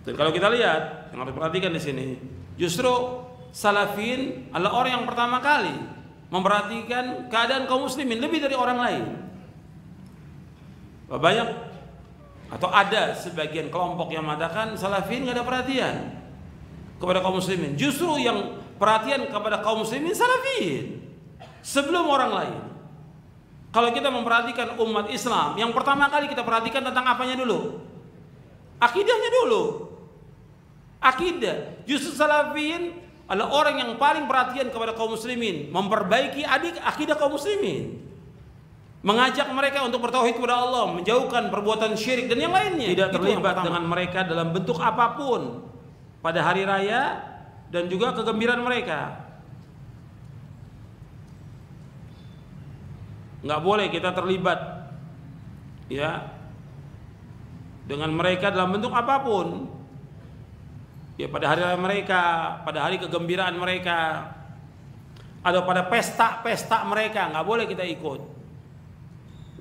Dan kalau kita lihat, yang harus perhatikan di sini, justru salafin adalah orang yang pertama kali memperhatikan keadaan kaum muslimin lebih dari orang lain. Banyak atau ada sebagian kelompok yang mengatakan salafin nggak ada perhatian kepada kaum muslimin. Justru yang perhatian kepada kaum muslimin salafin sebelum orang lain. Kalau kita memperhatikan umat Islam, yang pertama kali kita perhatikan tentang apanya dulu? Akidahnya dulu. Akidah. Justru salafin adalah orang yang paling perhatian kepada kaum muslimin, memperbaiki akidah kaum muslimin, mengajak mereka untuk bertauhid kepada Allah, menjauhkan perbuatan syirik dan yang lainnya. Tidak terlibat dengan mereka dalam bentuk apapun pada hari raya dan juga kegembiraan mereka. Nggak boleh kita terlibat ya dengan mereka dalam bentuk apapun. Ya pada hari raya mereka, pada hari kegembiraan mereka, atau pada pesta-pesta mereka, nggak boleh kita ikut.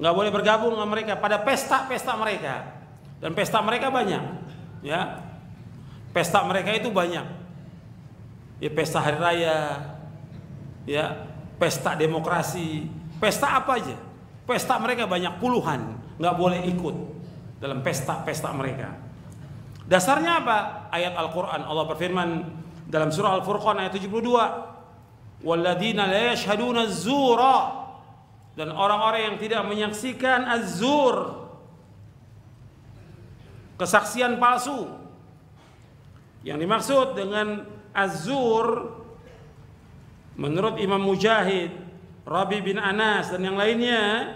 Nggak boleh bergabung dengan mereka pada pesta-pesta mereka. Dan pesta mereka banyak, ya. Pesta mereka itu banyak. Ya pesta hari raya, ya pesta demokrasi, pesta apa aja. Pesta mereka banyak puluhan, nggak boleh ikut dalam pesta-pesta mereka. Dasarnya apa? Ayat Al-Quran. Allah berfirman dalam surah Al-Furqan ayat 72, walladzina la yashhaduna az-zura, dan orang-orang yang tidak menyaksikan az-zur, kesaksian palsu. Yang dimaksud dengan az-zur menurut Imam Mujahid, Rabi bin Anas dan yang lainnya,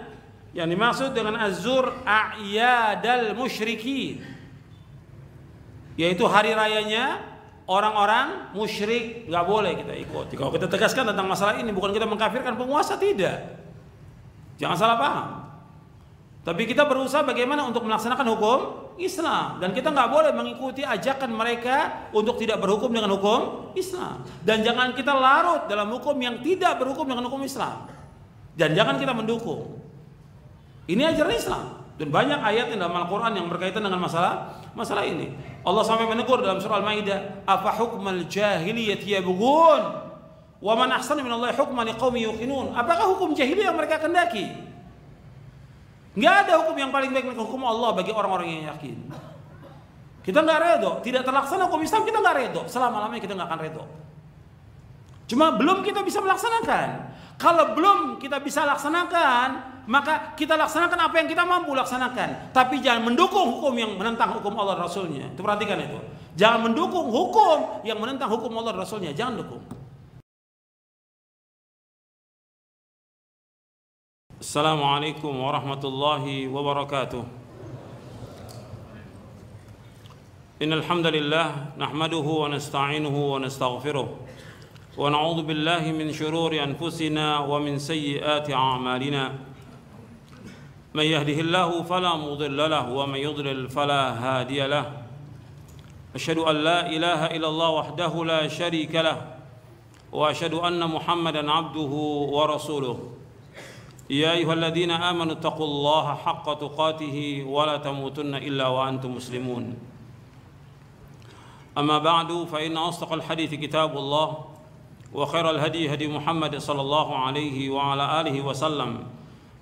yang dimaksud dengan az-zur a'yadal musyrikin, yaitu hari rayanya orang-orang musyrik, nggak boleh kita ikut. Kalau kita tegaskan tentang masalah ini, bukan kita mengkafirkan penguasa, tidak. Jangan salah paham. Tapi kita berusaha bagaimana untuk melaksanakan hukum Islam, dan kita nggak boleh mengikuti ajakan mereka untuk tidak berhukum dengan hukum Islam. Dan jangan kita larut dalam hukum yang tidak berhukum dengan hukum Islam. Dan jangan kita mendukung. Ini ajaran Islam. Dan banyak ayat dalam Al-Quran yang berkaitan dengan masalah ini. Allah sampai menegur dalam surah Al-Maidah, afa hukmal jahiliyati yabghun wa man ahsanu minallahi hukman liqaumin yuqinun. Apakah hukum jahiliyah yang mereka kendaki? Enggak ada hukum yang paling baik dari hukum Allah bagi orang-orang yang yakin. Kita enggak redho, tidak terlaksana hukum Islam, kita enggak redho. Selama-lamanya kita enggak akan redho. Cuma belum kita bisa melaksanakan. Kalau belum kita bisa laksanakan, maka kita laksanakan apa yang kita mampu laksanakan. Tapi jangan mendukung hukum yang menentang hukum Allah dan Rasulnya. Itu perhatikan itu. Jangan mendukung hukum yang menentang hukum Allah dan Rasulnya. Jangan dukung. Assalamualaikum warahmatullahi wabarakatuh. Innal hamdalillah nahmaduhu wa nasta'inuhu wa nastaghfiruh. ونعوذ بالله من شرور أنفسنا ومن سيئات أعمالنا من يهده الله فلا مضل له ومن يضلل فلا هادي له أشهد أن لا إله إلا الله وحده لا شريك له وأشهد أن محمدا عبده ورسوله يا أيها الذين آمنوا اتقوا الله حق تقاته ولا تموتن إلا وأنتم مسلمون أما بعد فإن أصدق الحديث كتاب الله وخير الهدي هدي محمد صلى الله عليه وعلى آله وسلم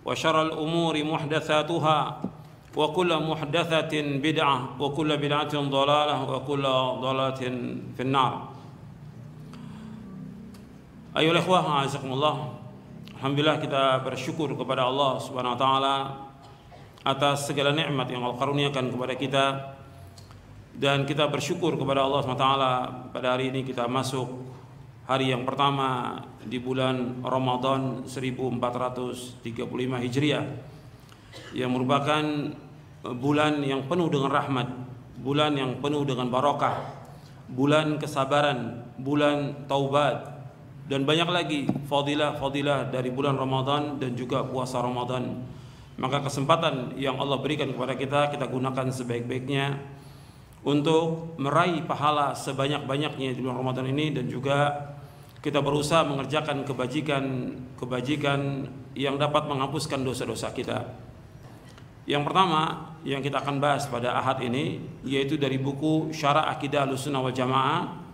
وشر الأمور محدثاتها وكل محدثة بدعة وكل بدعة ضلالة وكل ضلالة في النار. أيها الإخوة أعزكم الله. Alhamdulillah kita bersyukur kepada Allah Subhanahu wa taala atas segala nikmat yang Allah karuniakan kepada kita, dan kita bersyukur kepada Allah Subhanahu wa taala pada hari ini kita masuk hari yang pertama di bulan Ramadan 1435 Hijriah, yang merupakan bulan yang penuh dengan rahmat, bulan yang penuh dengan barokah, bulan kesabaran, bulan taubat, dan banyak lagi fadilah-fadilah dari bulan Ramadan dan juga puasa Ramadan. Maka kesempatan yang Allah berikan kepada kita, kita gunakan sebaik-baiknya untuk meraih pahala sebanyak-banyaknya di bulan Ramadan ini, dan juga kita berusaha mengerjakan kebajikan yang dapat menghapuskan dosa-dosa kita. Yang pertama yang kita akan bahas pada ahad ini yaitu dari buku Syarah Aqidah Ahlussunnah wal Jamaah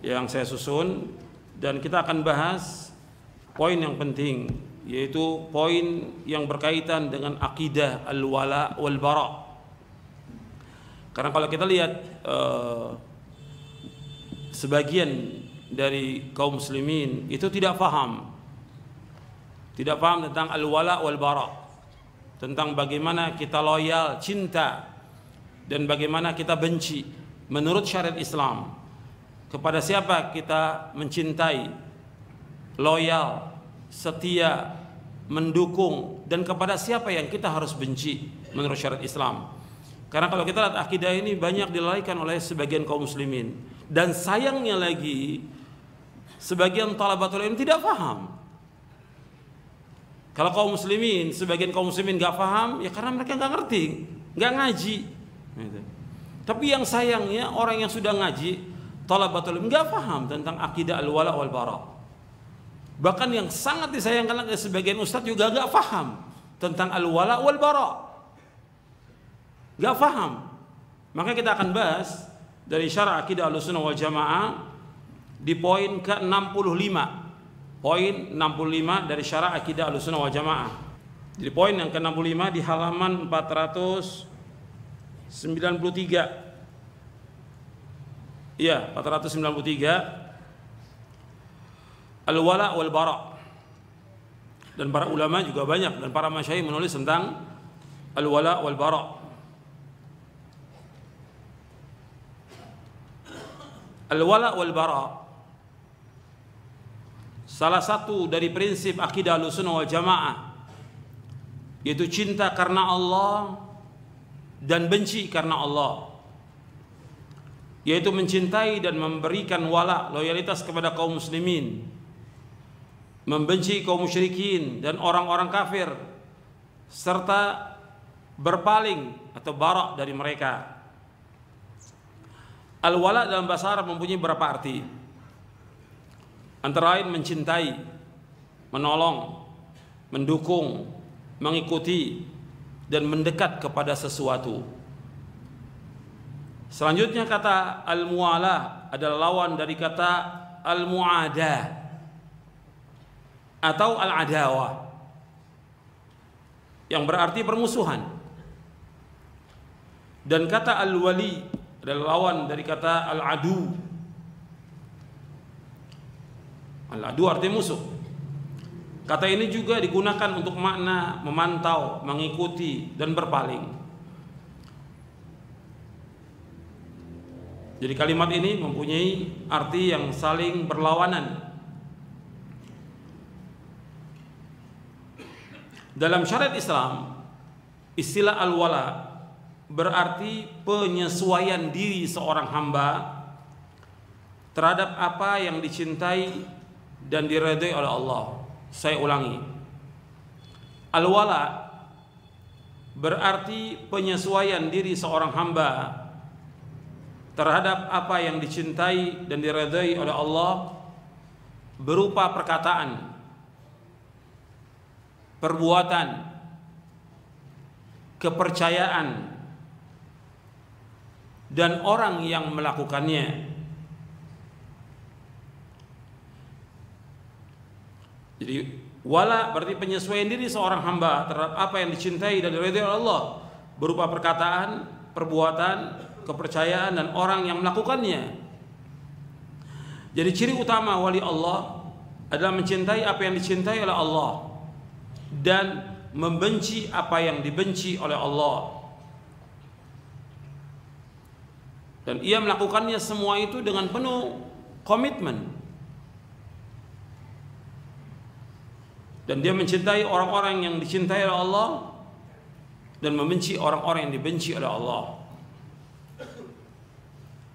yang saya susun, dan kita akan bahas poin yang penting, yaitu poin yang berkaitan dengan akidah al-wala wal bara. Karena kalau kita lihat sebagian dari kaum muslimin itu tidak paham tentang al-wala wal bara, tentang bagaimana kita loyal, cinta, dan bagaimana kita benci menurut syariat Islam. Kepada siapa kita mencintai, loyal, setia, mendukung, dan kepada siapa yang kita harus benci menurut syariat Islam. Karena kalau kita lihat akidah ini banyak dilalaikan oleh sebagian kaum muslimin, dan sayangnya lagi sebagian talabatul ilmi tidak paham. Kalau kaum muslimin, sebagian kaum muslimin nggak paham, ya karena mereka nggak ngerti, nggak ngaji. Tapi yang sayangnya orang yang sudah ngaji, talabatul ilmi, nggak paham tentang akidah al-wala wal bara. Bahkan yang sangat disayangkan lagi, sebagian ustadz juga nggak paham tentang al-wala wal bara, nggak paham. Maka kita akan bahas dari Syarah Aqidah Ahlussunnah wal Jamaah di poin ke-65. Poin 65 dari Syarah Aqidah Ahlussunnah wal Jamaah. Jadi poin yang ke-65 di halaman 493. Iya, 493. Al-wala wal bara. Dan para ulama juga banyak, dan para masyayikh menulis tentang al-wala wal bara. Al-wala wal bara, salah satu dari prinsip akidah Ahlussunnah wal Jamaah, yaitu cinta karena Allah dan benci karena Allah, yaitu mencintai dan memberikan wala, loyalitas kepada kaum muslimin, membenci kaum musyrikin dan orang-orang kafir, serta berpaling atau bara dari mereka. Al-wala dalam bahasa Arab mempunyai beberapa arti. Antara lain mencintai, menolong, mendukung, mengikuti, dan mendekat kepada sesuatu. Selanjutnya kata al-mu'alah adalah lawan dari kata al-mu'adah atau al-adawah, yang berarti permusuhan. Dan kata al-wali adalah lawan dari kata al-adu. Al-adu artinya musuh. Kata ini juga digunakan untuk makna memantau, mengikuti, dan berpaling. Jadi kalimat ini mempunyai arti yang saling berlawanan. Dalam syariat Islam, istilah al-wala berarti penyesuaian diri seorang hamba terhadap apa yang dicintai dan diridhai oleh Allah. Saya ulangi, al-wala berarti penyesuaian diri seorang hamba terhadap apa yang dicintai dan diridhai oleh Allah berupa perkataan, perbuatan, kepercayaan, dan orang yang melakukannya. Jadi wala berarti penyesuaian diri seorang hamba terhadap apa yang dicintai dan diridhai oleh Allah berupa perkataan, perbuatan, kepercayaan, dan orang yang melakukannya. Jadi ciri utama wali Allah adalah mencintai apa yang dicintai oleh Allah dan membenci apa yang dibenci oleh Allah. Dan ia melakukannya semua itu dengan penuh komitmen. Dan dia mencintai orang-orang yang dicintai oleh Allah dan membenci orang-orang yang dibenci oleh Allah.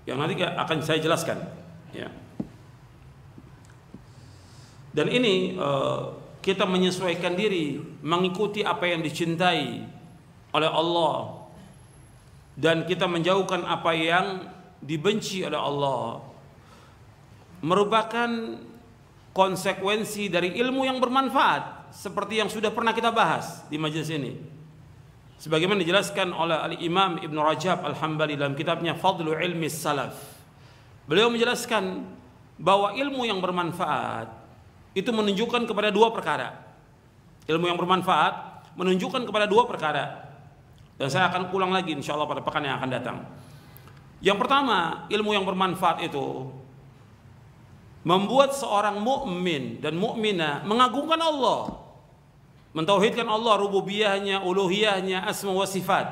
Yang nanti akan saya jelaskan. Ya. Dan ini kita menyesuaikan diri, mengikuti apa yang dicintai oleh Allah, dan kita menjauhkan apa yang dibenci oleh Allah, merupakan konsekuensi dari ilmu yang bermanfaat, seperti yang sudah pernah kita bahas di majelis ini. sebagaimana dijelaskan oleh Al-Imam Ibn Rajab Al-Hambali dalam kitabnya Fadlu Ilmi Salaf. Beliau menjelaskan bahwa ilmu yang bermanfaat itu menunjukkan kepada dua perkara. Ilmu yang bermanfaat menunjukkan kepada dua perkara. Dan saya akan ulang lagi insyaallah pada pekan yang akan datang. Yang pertama, ilmu yang bermanfaat itu membuat seorang mukmin dan mukminah mengagungkan Allah, mentauhidkan Allah, rububiyahnya, uluhiyahnya, asma wa sifat,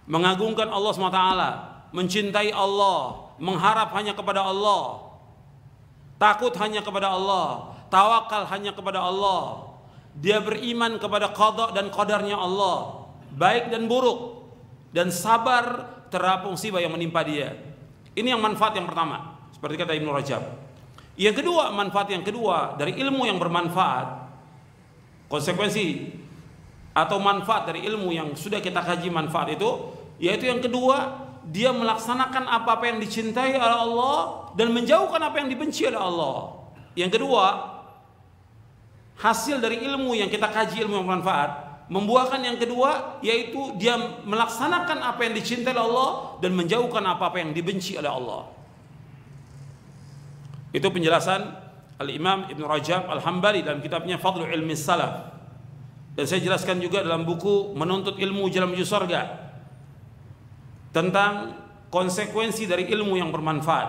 mengagungkan Allah SWT, mencintai Allah, mengharap hanya kepada Allah, takut hanya kepada Allah, tawakal hanya kepada Allah. Dia beriman kepada qada dan qadarnya Allah, baik dan buruk, dan sabar terhadap musibah yang menimpa dia. Ini yang manfaat yang pertama, seperti kata Ibnu Rajab. Yang kedua, manfaat yang kedua dari ilmu yang bermanfaat, konsekuensi atau manfaat dari ilmu yang sudah kita kaji manfaat itu, yaitu yang kedua, dia melaksanakan apa-apa yang dicintai oleh Allah dan menjauhkan apa yang dibenci oleh Allah. Yang kedua, hasil dari ilmu yang kita kaji, ilmu yang bermanfaat, membuahkan yang kedua, yaitu dia melaksanakan apa yang dicintai oleh Allah dan menjauhkan apa-apa yang dibenci oleh Allah. Itu penjelasan Al-Imam Ibn Rajab Al-Hambali dalam kitabnya Fadlu Ilmi Salaf. Dan saya jelaskan juga dalam buku Menuntut Ilmu Jalan Menuju Surga tentang konsekuensi dari ilmu yang bermanfaat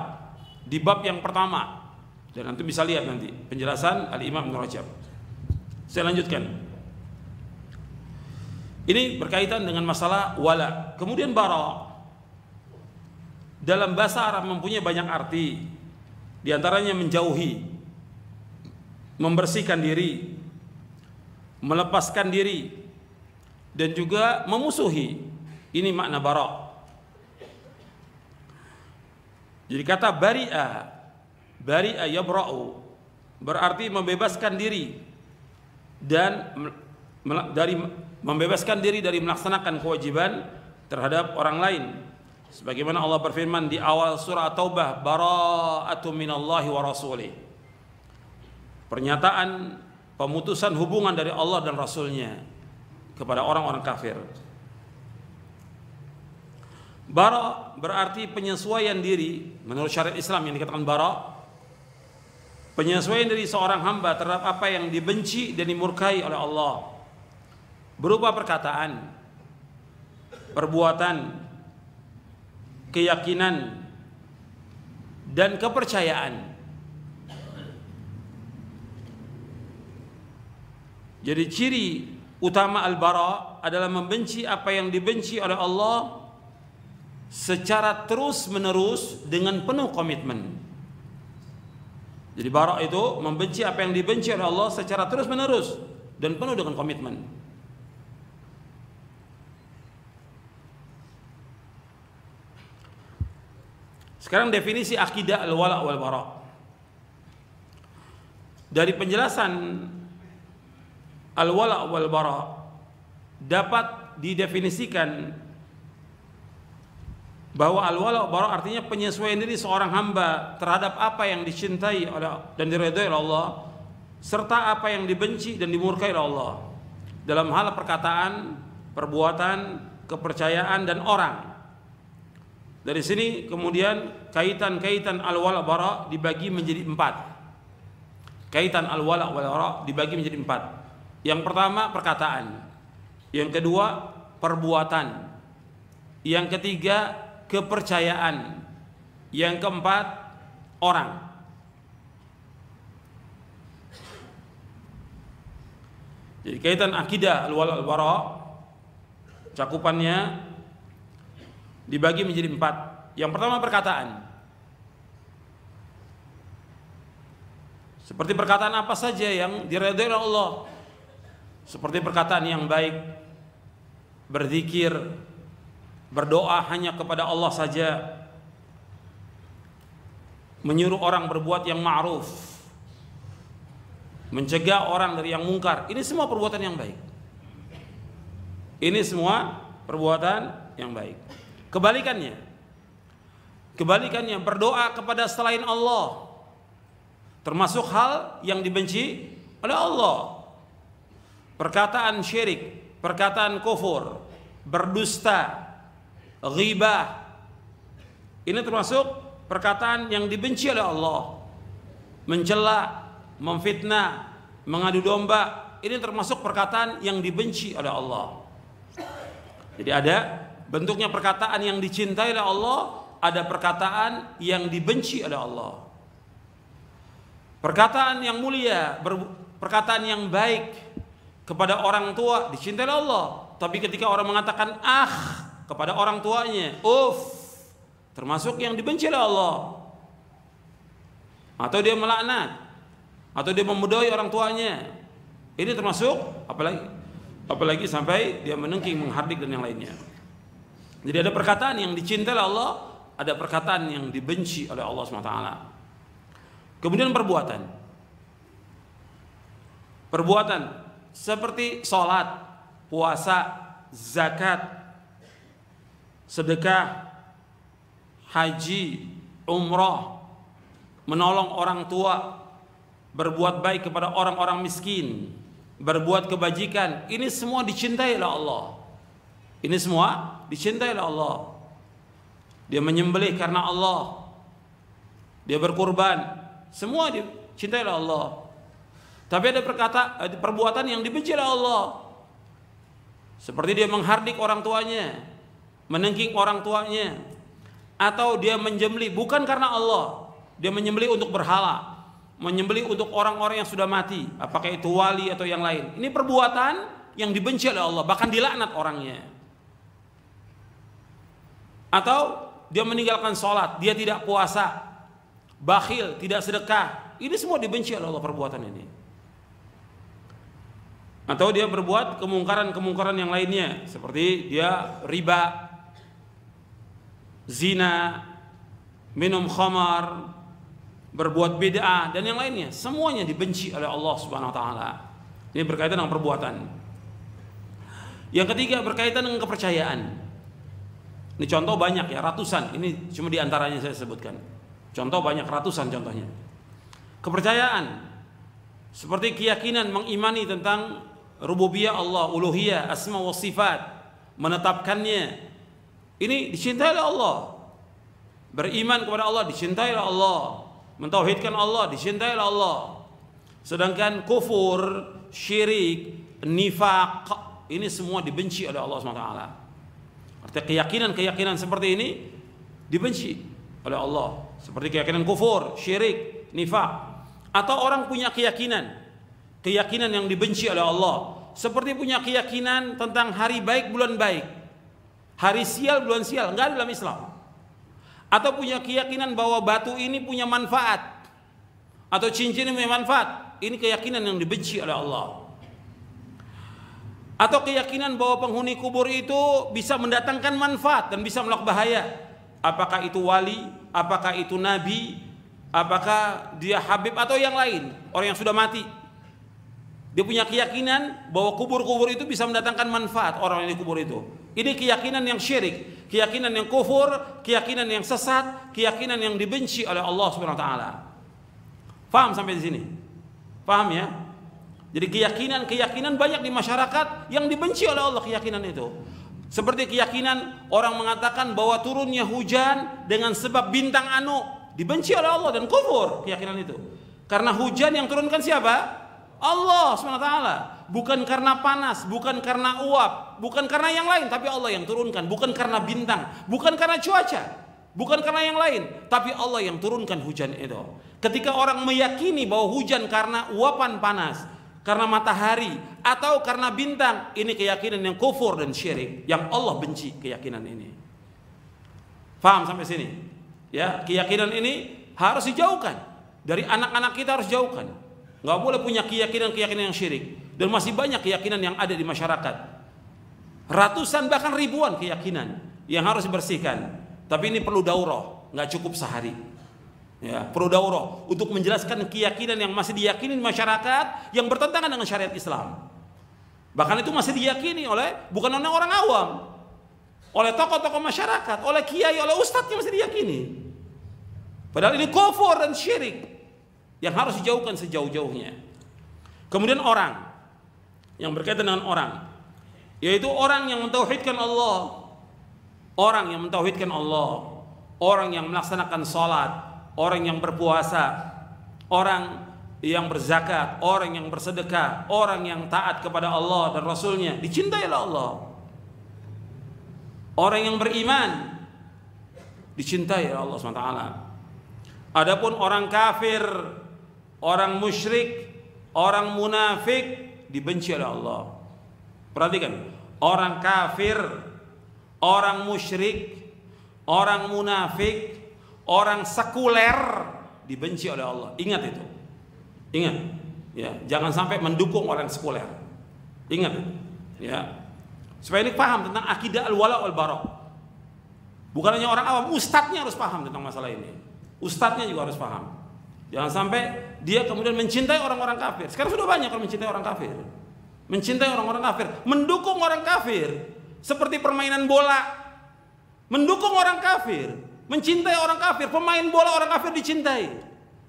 di bab yang pertama. Dan nanti bisa lihat nanti penjelasan Al-Imam Ibn Rajab. Saya lanjutkan. Ini berkaitan dengan masalah wala. Kemudian bara dalam bahasa Arab mempunyai banyak arti. Di antaranya menjauhi, membersihkan diri, melepaskan diri, dan juga memusuhi. Ini makna bara. Jadi kata bari'a yabra'u berarti membebaskan diri dan membebaskan diri dari melaksanakan kewajiban terhadap orang lain. Sebagaimana Allah berfirman di awal surah At-Taubah, bara'atu minallahi wa rasulih. Pernyataan pemutusan hubungan dari Allah dan Rasulnya kepada orang-orang kafir. Bara berarti penyesuaian diri menurut syariat Islam yang dikatakan bara. Penyesuaian diri seorang hamba terhadap apa yang dibenci dan dimurkai oleh Allah, berupa perkataan, perbuatan, keyakinan, dan kepercayaan. Jadi ciri utama al-bara adalah membenci apa yang dibenci oleh Allah secara terus-menerus dengan penuh komitmen. Jadi bara itu membenci apa yang dibenci oleh Allah secara terus-menerus dan penuh dengan komitmen. Sekarang definisi akidah al-wala wal bara. Dari penjelasan al-wala wal bara dapat didefinisikan bahwa al-wala wal bara artinya penyesuaian diri seorang hamba terhadap apa yang dicintai oleh dan diridhai oleh Allah serta apa yang dibenci dan dimurkai oleh Allah dalam hal perkataan, perbuatan, kepercayaan, dan orang. Dari sini kemudian kaitan-kaitan al-wala bara dibagi menjadi 4. Kaitan al-wala wal bara dibagi menjadi 4. Yang pertama perkataan, yang kedua perbuatan, yang ketiga kepercayaan, yang keempat orang. Jadi kaitan akidah al-wala wal bara cakupannya dibagi menjadi 4. Yang pertama perkataan. Seperti perkataan apa saja yang diridhai oleh Allah. Seperti perkataan yang baik, berzikir, berdoa hanya kepada Allah saja, menyuruh orang berbuat yang ma'ruf, mencegah orang dari yang mungkar. Ini semua perbuatan yang baik. Ini semua perbuatan yang baik. Kebalikannya berdoa kepada selain Allah termasuk hal yang dibenci oleh Allah. Perkataan syirik, perkataan kufur, berdusta, ghibah. Ini termasuk perkataan yang dibenci oleh Allah. Mencela, memfitnah, mengadu domba, ini termasuk perkataan yang dibenci oleh Allah. Jadi ada bentuknya perkataan yang dicintai oleh Allah, ada perkataan yang dibenci oleh Allah. Perkataan yang mulia, perkataan yang baik kepada orang tua dicintai oleh Allah. Tapi ketika orang mengatakan kepada orang tuanya, termasuk yang dibenci oleh Allah. Atau dia melaknat, atau dia memudahi orang tuanya, ini termasuk, apalagi sampai dia menengking, menghardik dan yang lainnya. Jadi ada perkataan yang dicintai oleh Allah, ada perkataan yang dibenci oleh Allah SWT. Kemudian perbuatan seperti sholat, puasa, zakat, sedekah, haji, umrah, menolong orang tua, berbuat baik kepada orang-orang miskin, berbuat kebajikan, ini semua dicintai oleh Allah. Ini semua dicintai oleh Allah. Dia menyembelih karena Allah, dia berkurban, semua dicintai oleh Allah. Tapi ada perbuatan yang dibenci oleh Allah, seperti dia menghardik orang tuanya, menengking orang tuanya, atau dia menyembelih bukan karena Allah, dia menyembelih untuk berhala, menyembelih untuk orang-orang yang sudah mati, apakah itu wali atau yang lain. Ini perbuatan yang dibenci oleh Allah, bahkan dilaknat orangnya. Atau dia meninggalkan sholat, dia tidak puasa, bakhil, tidak sedekah, ini semua dibenci oleh Allah perbuatan ini. Atau dia berbuat kemungkaran-kemungkaran yang lainnya, seperti dia riba, zina, minum khamar, berbuat bid'ah dan yang lainnya, semuanya dibenci oleh Allah Subhanahu wa taala. Ini berkaitan dengan perbuatan. Yang ketiga berkaitan dengan kepercayaan. Ini contoh banyak ya, ratusan. Ini cuma di antaranya saya sebutkan. Contoh banyak, ratusan contohnya. Kepercayaan seperti keyakinan mengimani tentang rububiyah Allah, uluhiyah, asma wa sifat, menetapkannya. Ini dicintai oleh Allah. Beriman kepada Allah dicintai oleh Allah. Mentauhidkan Allah dicintai oleh Allah. Sedangkan kufur, syirik, nifaq, ini semua dibenci oleh Allah SWT. Artinya keyakinan seperti ini dibenci oleh Allah, seperti keyakinan kufur, syirik, nifaq. Atau orang punya keyakinan yang dibenci oleh Allah, seperti punya keyakinan tentang hari baik bulan baik, hari sial bulan sial, enggak ada dalam Islam. Atau punya keyakinan bahwa batu ini punya manfaat, atau cincin ini punya manfaat, ini keyakinan yang dibenci oleh Allah. Atau keyakinan bahwa penghuni kubur itu bisa mendatangkan manfaat dan bisa menolak bahaya, apakah itu wali, apakah itu nabi, apakah dia habib atau yang lain, orang yang sudah mati. Dia punya keyakinan bahwa kubur-kubur itu bisa mendatangkan manfaat orang yang di kubur itu. Ini keyakinan yang syirik, keyakinan yang kufur, keyakinan yang sesat, keyakinan yang dibenci oleh Allah Subhanahu wa taala. Paham sampai di sini? Paham ya? Jadi keyakinan banyak di masyarakat yang dibenci oleh Allah, keyakinan itu. Seperti keyakinan orang mengatakan bahwa turunnya hujan dengan sebab bintang anu, dibenci oleh Allah dan kufur keyakinan itu. Karena hujan yang turunkan siapa? Allah SWT. Bukan karena panas, bukan karena uap, bukan karena yang lain, tapi Allah yang turunkan. Bukan karena bintang, bukan karena cuaca, bukan karena yang lain, tapi Allah yang turunkan hujan itu. Ketika orang meyakini bahwa hujan karena uapan panas, karena matahari, atau karena bintang, ini keyakinan yang kufur dan syirik, yang Allah benci keyakinan ini. Paham sampai sini? Ya, keyakinan ini harus dijauhkan. Dari anak-anak kita harus jauhkan. Nggak boleh punya keyakinan yang syirik. Dan masih banyak keyakinan yang ada di masyarakat. Ratusan bahkan ribuan keyakinan yang harus dibersihkan. Tapi ini perlu daurah, nggak cukup sehari. Ya, perlu daurah untuk menjelaskan keyakinan yang masih diyakini masyarakat yang bertentangan dengan syariat Islam. Bahkan itu masih diyakini bukan oleh orang awam, oleh tokoh-tokoh masyarakat, oleh kiai, oleh ustadznya masih diyakini. Padahal ini kufur dan syirik yang harus dijauhkan sejauh-jauhnya. Kemudian orang yang berkaitan dengan orang, yaitu orang yang mentauhidkan Allah, orang yang mentauhidkan Allah, orang yang melaksanakan salat, orang yang berpuasa, orang yang berzakat, orang yang bersedekah, orang yang taat kepada Allah dan Rasulnya, dicintai oleh Allah. Orang yang beriman dicintai oleh Allah SWT. Adapun orang kafir, orang musyrik, orang munafik dibenci oleh Allah. Perhatikan, orang kafir, orang musyrik, orang munafik, orang sekuler dibenci oleh Allah. Ingat itu. Ingat, ya, jangan sampai mendukung orang sekuler. Ingat, ya. Supaya ini paham tentang akidah al-wala wal bara. Bukan hanya orang awam, ustadznya harus paham tentang masalah ini. Ustadznya juga harus paham. Jangan sampai dia kemudian mencintai orang-orang kafir. Sekarang sudah banyak orang mencintai orang kafir. Mencintai orang-orang kafir, mendukung orang kafir, seperti permainan bola. Mendukung orang kafir, mencintai orang kafir, pemain bola orang kafir dicintai.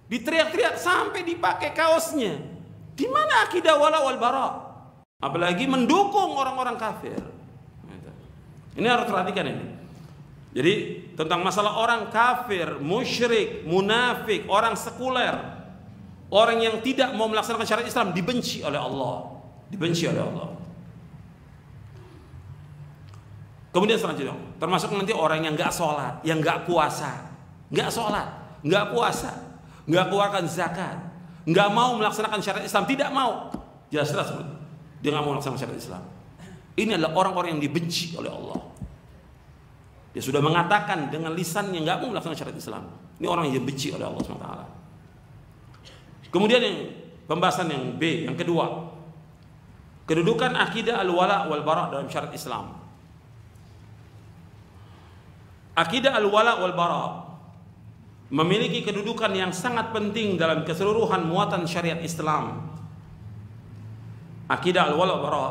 Diteriak-teriak sampai dipakai kaosnya. Di mana akidah wala wal bara? Apalagi mendukung orang-orang kafir. Ini harus perhatikan ini. Jadi tentang masalah orang kafir, musyrik, munafik, orang sekuler, orang yang tidak mau melaksanakan syariat Islam dibenci oleh Allah. Dibenci oleh Allah. Kemudian selanjutnya, termasuk nanti orang yang nggak sholat, yang nggak puasa, nggak sholat, nggak puasa, nggak keluarkan zakat, nggak mau melaksanakan syariat Islam, tidak mau, jelas-jelas dia nggak mau melaksanakan syariat Islam. Ini adalah orang-orang yang dibenci oleh Allah. Dia sudah mengatakan dengan lisannya nggak mau melaksanakan syariat Islam. Ini orang yang dibenci oleh Allah SWT. Kemudian yang pembahasan yang B, yang kedua, kedudukan akidah al-wala wal bara dalam syariat Islam. Akidah al-wala wal bara memiliki kedudukan yang sangat penting dalam keseluruhan muatan syariat Islam. Akidah al-wala wal bara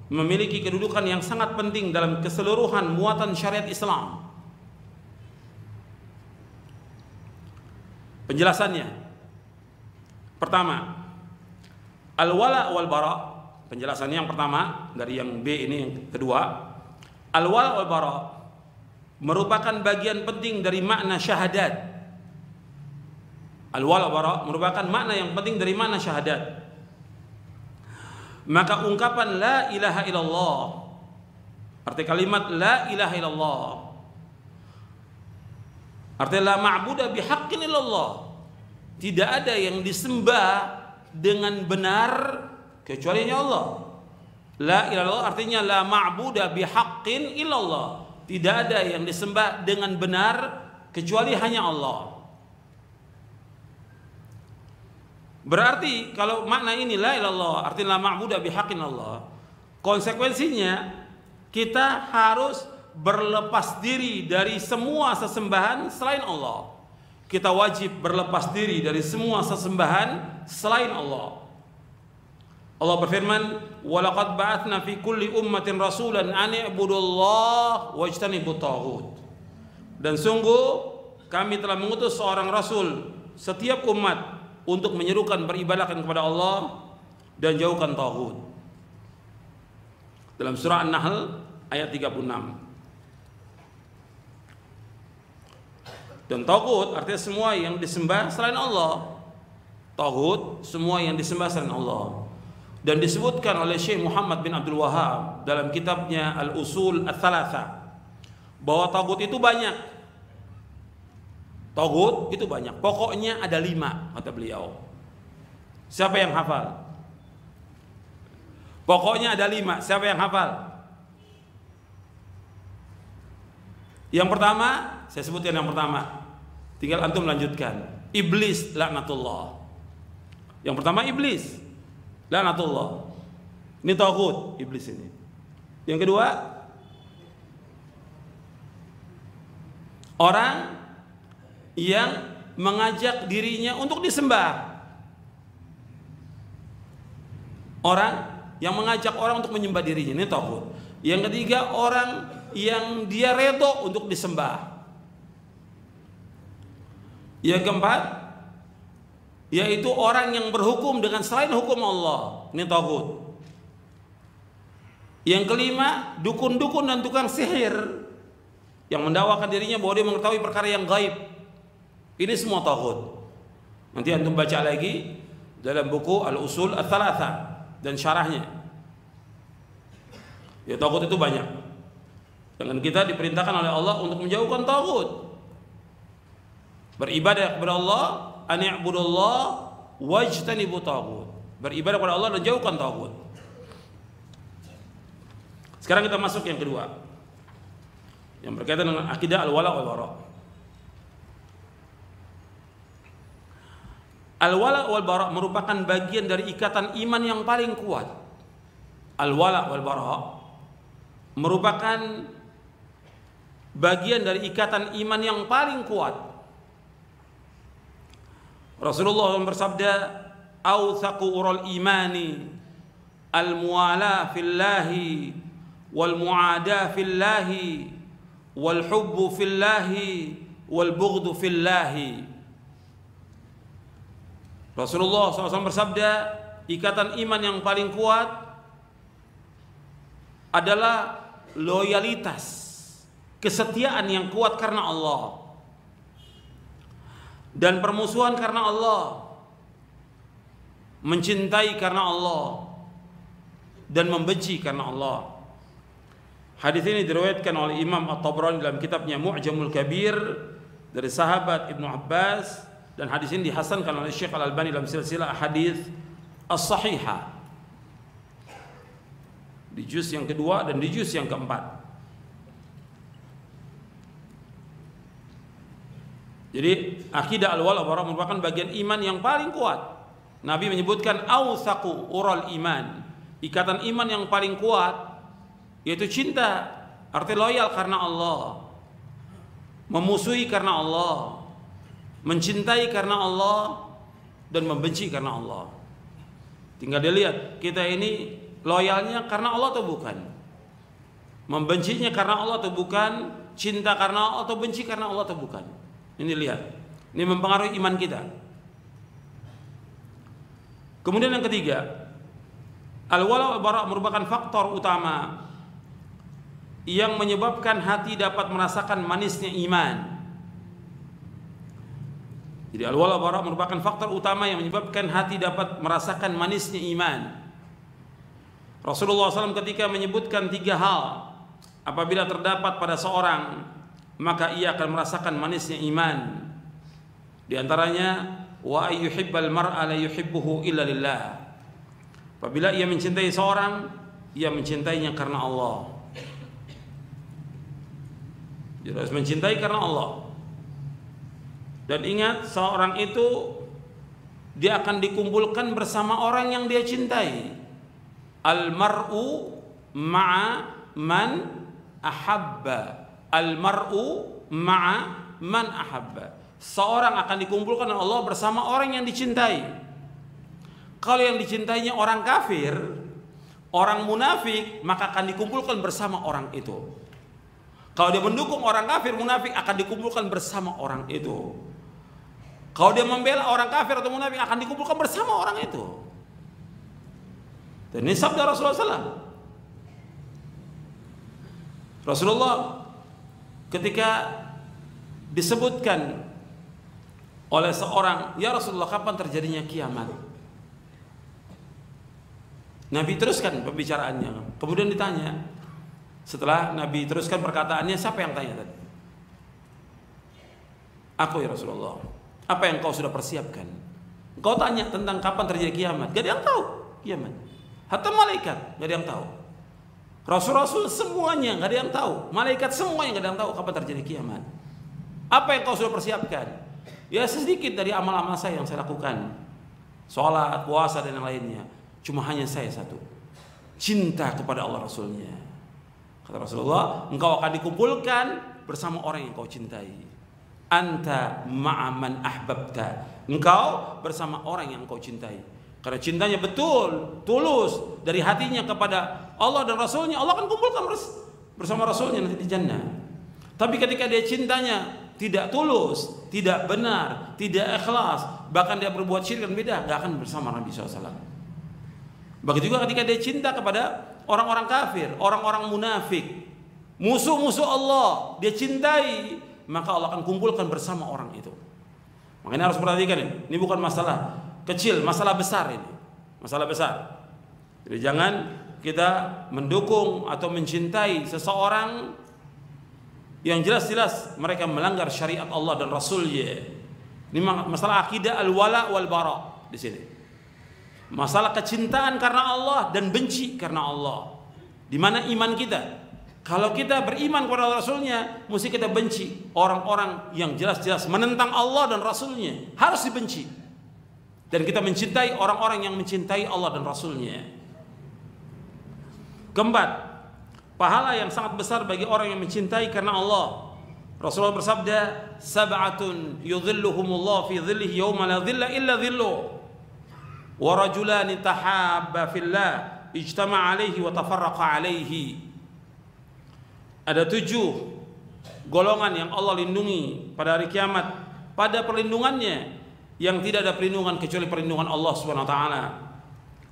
memiliki kedudukan yang sangat penting dalam keseluruhan muatan syariat Islam. Penjelasannya, pertama, al-wala wal bara. Penjelasannya yang pertama dari yang B ini, yang kedua, al-wala wal bara merupakan bagian penting dari makna syahadat. Al-wala wal bara merupakan makna yang penting dari makna syahadat. Maka ungkapan la ilaha illallah, arti kalimat la ilaha illallah, arti la ma'budu bihaqqin illallah, tidak ada yang disembah dengan benar kecuali hanya Allah. La ilaha illallah artinya la ma'budu bihaqqin illallah, tidak ada yang disembah dengan benar kecuali hanya Allah. Berarti kalau makna ini la ilallah artinya la ma'budu bihaqqin Allah, konsekuensinya kita harus berlepas diri dari semua sesembahan selain Allah. Kita wajib berlepas diri dari semua sesembahan selain Allah. Allah berfirman, "Wa laqad ba'atsna fi kulli ummatin rasulan an i'budullaha wajtanibut taghut." Dan sungguh kami telah mengutus seorang rasul setiap umat untuk menyerukan beribadahkan kepada Allah dan jauhkan taghut. Dalam surah An-Nahl ayat 36. Dan taghut artinya semua yang disembah selain Allah. Taghut semua yang disembah selain Allah. Dan disebutkan oleh Syekh Muhammad bin Abdul Wahhab dalam kitabnya Al-Usul Ats-Tsalatsa bahwa taghut itu banyak. Taghut itu banyak. Pokoknya ada 5 kata beliau. Siapa yang hafal? Pokoknya ada 5. Siapa yang hafal? Yang pertama, saya sebutkan yang pertama. Tinggal antum lanjutkan. Iblis laknatullah. Yang pertama iblis laknatullah. Ini taghut, iblis ini. Yang kedua, orang yang mengajak dirinya untuk disembah. Orang yang mengajak orang untuk menyembah dirinya, ini taghut. Yang ketiga, orang yang dia redo untuk disembah. Yang keempat, yaitu orang yang berhukum dengan selain hukum Allah, ini taghut. Yang kelima, dukun-dukun dan tukang sihir yang mendakwakan dirinya bahwa dia mengetahui perkara yang gaib. Ini semua taghut. Nanti antum baca lagi dalam buku Al-Usul Ats-Tsalatsa dan syarahnya. Ya, taghut itu banyak. Dengan kita diperintahkan oleh Allah untuk menjauhkan taghut. Beribadah kepada Allah, ani'budullah wajtanibu taghut. Beribadah kepada Allah dan jauhkan taghut. Sekarang kita masuk yang kedua, yang berkaitan dengan akidah al-wala wal bara. Al-wala wal bara merupakan bagian dari ikatan iman yang paling kuat. Al-wala wal bara merupakan bagian dari ikatan iman yang paling kuat. Rasulullah bersabda, "Awthaqu ural imani al-muwala fillahi wal mu'ada fillahi wal hubbu fillahi wal bughdu fillahi." Rasulullah SAW bersabda, ikatan iman yang paling kuat adalah loyalitas, kesetiaan yang kuat karena Allah, dan permusuhan karena Allah, mencintai karena Allah, dan membenci karena Allah. Hadis ini diriwayatkan oleh Imam At-Tabrani dalam kitabnya Mu'jamul Kabir dari sahabat Ibnu Abbas, dan hadis ini dihasankan oleh Syekh Al-Albani dalam silsilah hadis As-Sahihah di juz yang kedua dan di juz yang keempat. Jadi akidah al-wala wal bara merupakan bagian iman yang paling kuat. Nabi menyebutkan awthaqu ural iman, ikatan iman yang paling kuat yaitu cinta, arti loyal karena Allah, memusuhi karena Allah, mencintai karena Allah, dan membenci karena Allah. Tinggal dilihat kita ini loyalnya karena Allah atau bukan, membencinya karena Allah atau bukan, cinta karena Allah atau benci karena Allah atau bukan. Ini lihat, ini mempengaruhi iman kita. Kemudian yang ketiga, al-wala wal bara merupakan faktor utama yang menyebabkan hati dapat merasakan manisnya iman. Jadi al-wala wal bara merupakan faktor utama yang menyebabkan hati dapat merasakan manisnya iman. Rasulullah SAW ketika menyebutkan 3 hal apabila terdapat pada seorang, maka ia akan merasakan manisnya iman. Di antaranya, wa ayyuhibbal mar'a la yuhibbuhu illa lillah. Apabila ia mencintai seorang, ia mencintainya karena Allah. Dia harus mencintai karena Allah. Dan ingat, seorang itu dia akan dikumpulkan bersama orang yang dia cintai. Al-mar'u ma'a man ahabba. Al-mar'u ma'a man ahabba. Seorang akan dikumpulkan oleh Allah bersama orang yang dicintai. Kalau yang dicintainya orang kafir, orang munafik, maka akan dikumpulkan bersama orang itu. Kalau dia mendukung orang kafir munafik, akan dikumpulkan bersama orang itu. Kalau dia membela orang kafir atau munafik, akan dikumpulkan bersama orang itu. Dan ini sabda Rasulullah SAW. Rasulullah ketika disebutkan oleh seorang, "Ya Rasulullah, kapan terjadinya kiamat?" Nabi teruskan pembicaraannya. Kemudian ditanya, setelah Nabi teruskan perkataannya, siapa yang tanya tadi? Aku, ya Rasulullah. Apa yang kau sudah persiapkan? Kau tanya tentang kapan terjadi kiamat. Gak ada yang tahu kiamat. Hatta malaikat gak ada yang tahu. Rasul-rasul semuanya gak ada yang tahu. Malaikat semuanya gak ada yang tahu kapan terjadi kiamat. Apa yang kau sudah persiapkan? Ya, sedikit dari amal-amal saya yang saya lakukan. Sholat, puasa, dan yang lainnya. Cuma hanya saya satu, cinta kepada Allah Rasulnya. Kata Rasulullah, engkau akan dikumpulkan bersama orang yang kau cintai. Anta ma'aman ahbabta. Engkau bersama orang yang kau cintai. Karena cintanya betul, tulus dari hatinya kepada Allah dan Rasulnya, Allah akan kumpulkan bersama Rasulnya nanti di jannah. Tapi ketika dia cintanya tidak tulus, tidak benar, tidak ikhlas, bahkan dia berbuat syirik dan bidah, gak akan bersama Nabi SAW. Begitu juga ketika dia cinta kepada orang-orang kafir, orang-orang munafik, musuh-musuh Allah, dia cintai, maka Allah akan kumpulkan bersama orang itu. Makanya harus perhatikan ini bukan masalah kecil, masalah besar ini. Masalah besar. Jadi jangan kita mendukung atau mencintai seseorang yang jelas-jelas mereka melanggar syariat Allah dan Rasulnya. Ini masalah akidah al-wala wal bara di sini. Masalah kecintaan karena Allah dan benci karena Allah. Di mana iman kita? Kalau kita beriman kepada Rasulnya, mesti kita benci orang-orang yang jelas-jelas menentang Allah dan Rasulnya. Harus dibenci. Dan kita mencintai orang-orang yang mencintai Allah dan Rasulnya. Keempat, pahala yang sangat besar bagi orang yang mencintai karena Allah. Rasulullah bersabda, "Sab'atun yudhilluhumullah fi dhillihi yawma la dhilla illa dhilluh. Wa rajulani tahabba fillah, ijtama'a alaihi wa tafarraqa alaihi." Ada 7 golongan yang Allah lindungi pada hari kiamat, pada perlindungannya yang tidak ada perlindungan kecuali perlindungan Allah Subhanahu wa taala.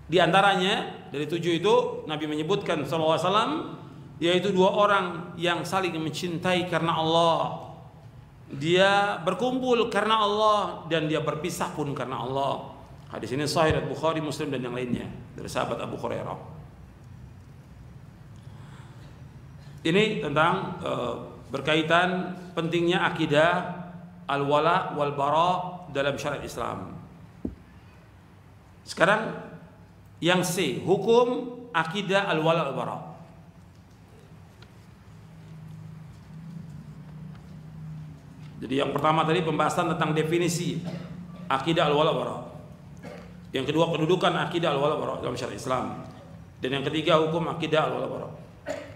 Di antaranya dari 7 itu Nabi menyebutkan sallallahu alaihi wasallam, yaitu 2 orang yang saling mencintai karena Allah. Dia berkumpul karena Allah dan dia berpisah pun karena Allah. Hadis ini sahih dari Bukhari, Muslim dan yang lainnya dari sahabat Abu Hurairah. Ini tentang berkaitan pentingnya akidah al-wala wal bara dalam syariat Islam. Sekarang yang C, hukum akidah al-wala wal bara. Jadi yang pertama tadi pembahasan tentang definisi akidah al-wala wal bara. Yang kedua kedudukan akidah al-wala wal bara dalam syariat Islam. Dan yang ketiga hukum akidah al-wala wal bara.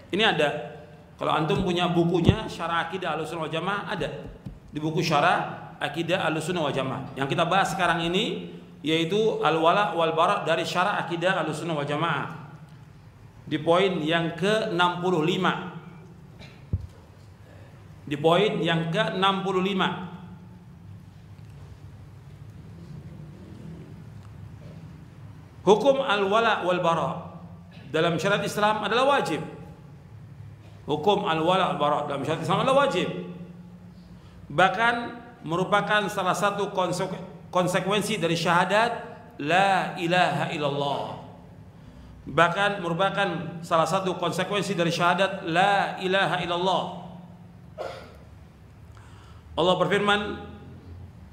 Ini ada, kalau antum punya bukunya Syarah Akidah Ahlussunnah wal Jamaah, ada di buku Syarah Akidah Ahlussunnah wal Jamaah. Yang kita bahas sekarang ini yaitu al-wala wal bara dari Syarah Akidah Ahlussunnah wal Jamaah. Di poin yang ke-65. Di poin yang ke-65. Hukum al-wala wal bara dalam syariat Islam adalah wajib. Hukum al-wala wal bara dalam syariat Islam adalah wajib. Bahkan merupakan salah satu konsekuensi dari syahadat la ilaha illallah. Bahkan merupakan salah satu konsekuensi dari syahadat la ilaha illallah. Allah berfirman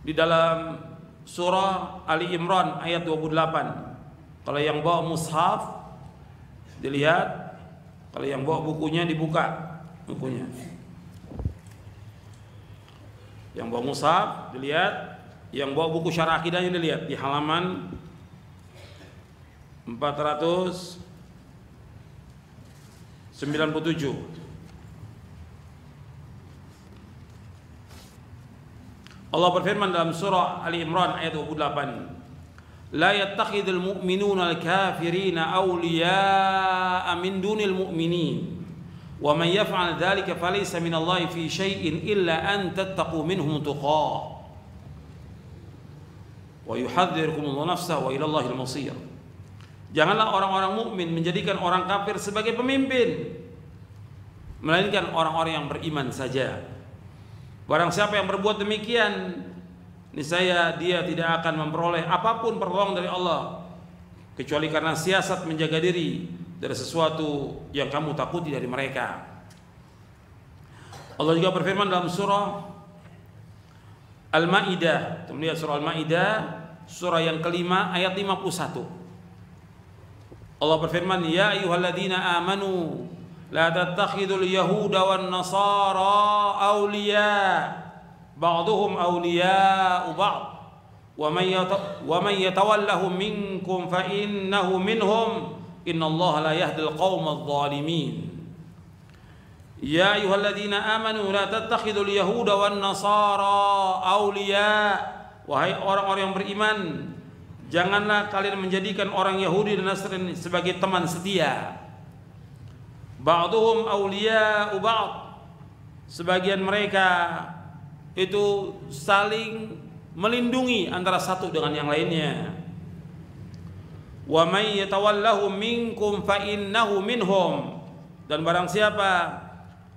di dalam surah Ali Imran ayat 28. Kalau yang bawa mushaf dilihat, kalau yang bawa bukunya dibuka bukunya. Yang bawa mushaf dilihat, yang bawa buku syarah akidahnya dilihat di halaman 497. Allah berfirman dalam surah Ali Imran ayat 28. La yattakhidul mu'minuna al-kafirina awliya'a min dunil mu'minin wa man yaf'al dzalika falaysa minallahi fi syai'in illa an tattaqu minhum tuqaa wa yuhadzirukumullahu nafsahu wa ilallahil masir. Janganlah orang-orang mukmin menjadikan orang kafir sebagai pemimpin, melainkan orang-orang yang beriman saja. Barang siapa yang berbuat demikian, niscaya dia tidak akan memperoleh apapun pertolongan dari Allah kecuali karena siasat menjaga diri dari sesuatu yang kamu takuti dari mereka. Allah juga berfirman dalam surah Al-Maidah, kemudian surah Al-Maidah surah yang kelima ayat 51. Allah berfirman, ya ayyuhalladzina amanu la tattakhidul yahuda wan nasara awliya ba'duhum awliya'u ba'd wa man yatawallahum minkum fa innahu minhum innallaha la yahdil qaumadh dhalimin. Ya ayyuhalladzina amanu la tattakhidul yahuda wan nasara awliya, wahai orang-orang yang beriman, janganlah kalian menjadikan orang Yahudi dan Nasrani sebagai teman setia. Ba'duhum awliya'u ba'd, sebagian mereka itu saling melindungi antara satu dengan yang lainnya. Wa may yatawallahu minkum fa innahu minhum. Dan barang siapa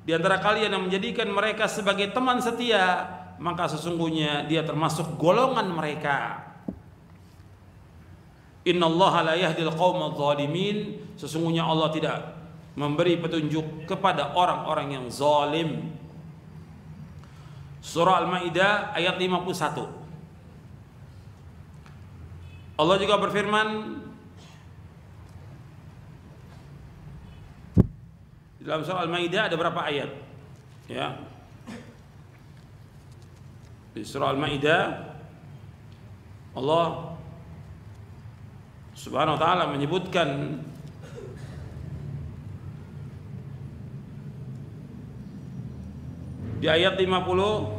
di antara kalian yang menjadikan mereka sebagai teman setia, maka sesungguhnya dia termasuk golongan mereka. Innallaha la yahdil qaumadz zalimin. Sesungguhnya Allah tidak memberi petunjuk kepada orang-orang yang zalim. Surah Al-Maidah ayat 51. Allah juga berfirman dalam surah Al-Maidah, ada berapa ayat? Ya. Di surah Al-Maidah Allah Subhanahu wa taala menyebutkan di ayat 57.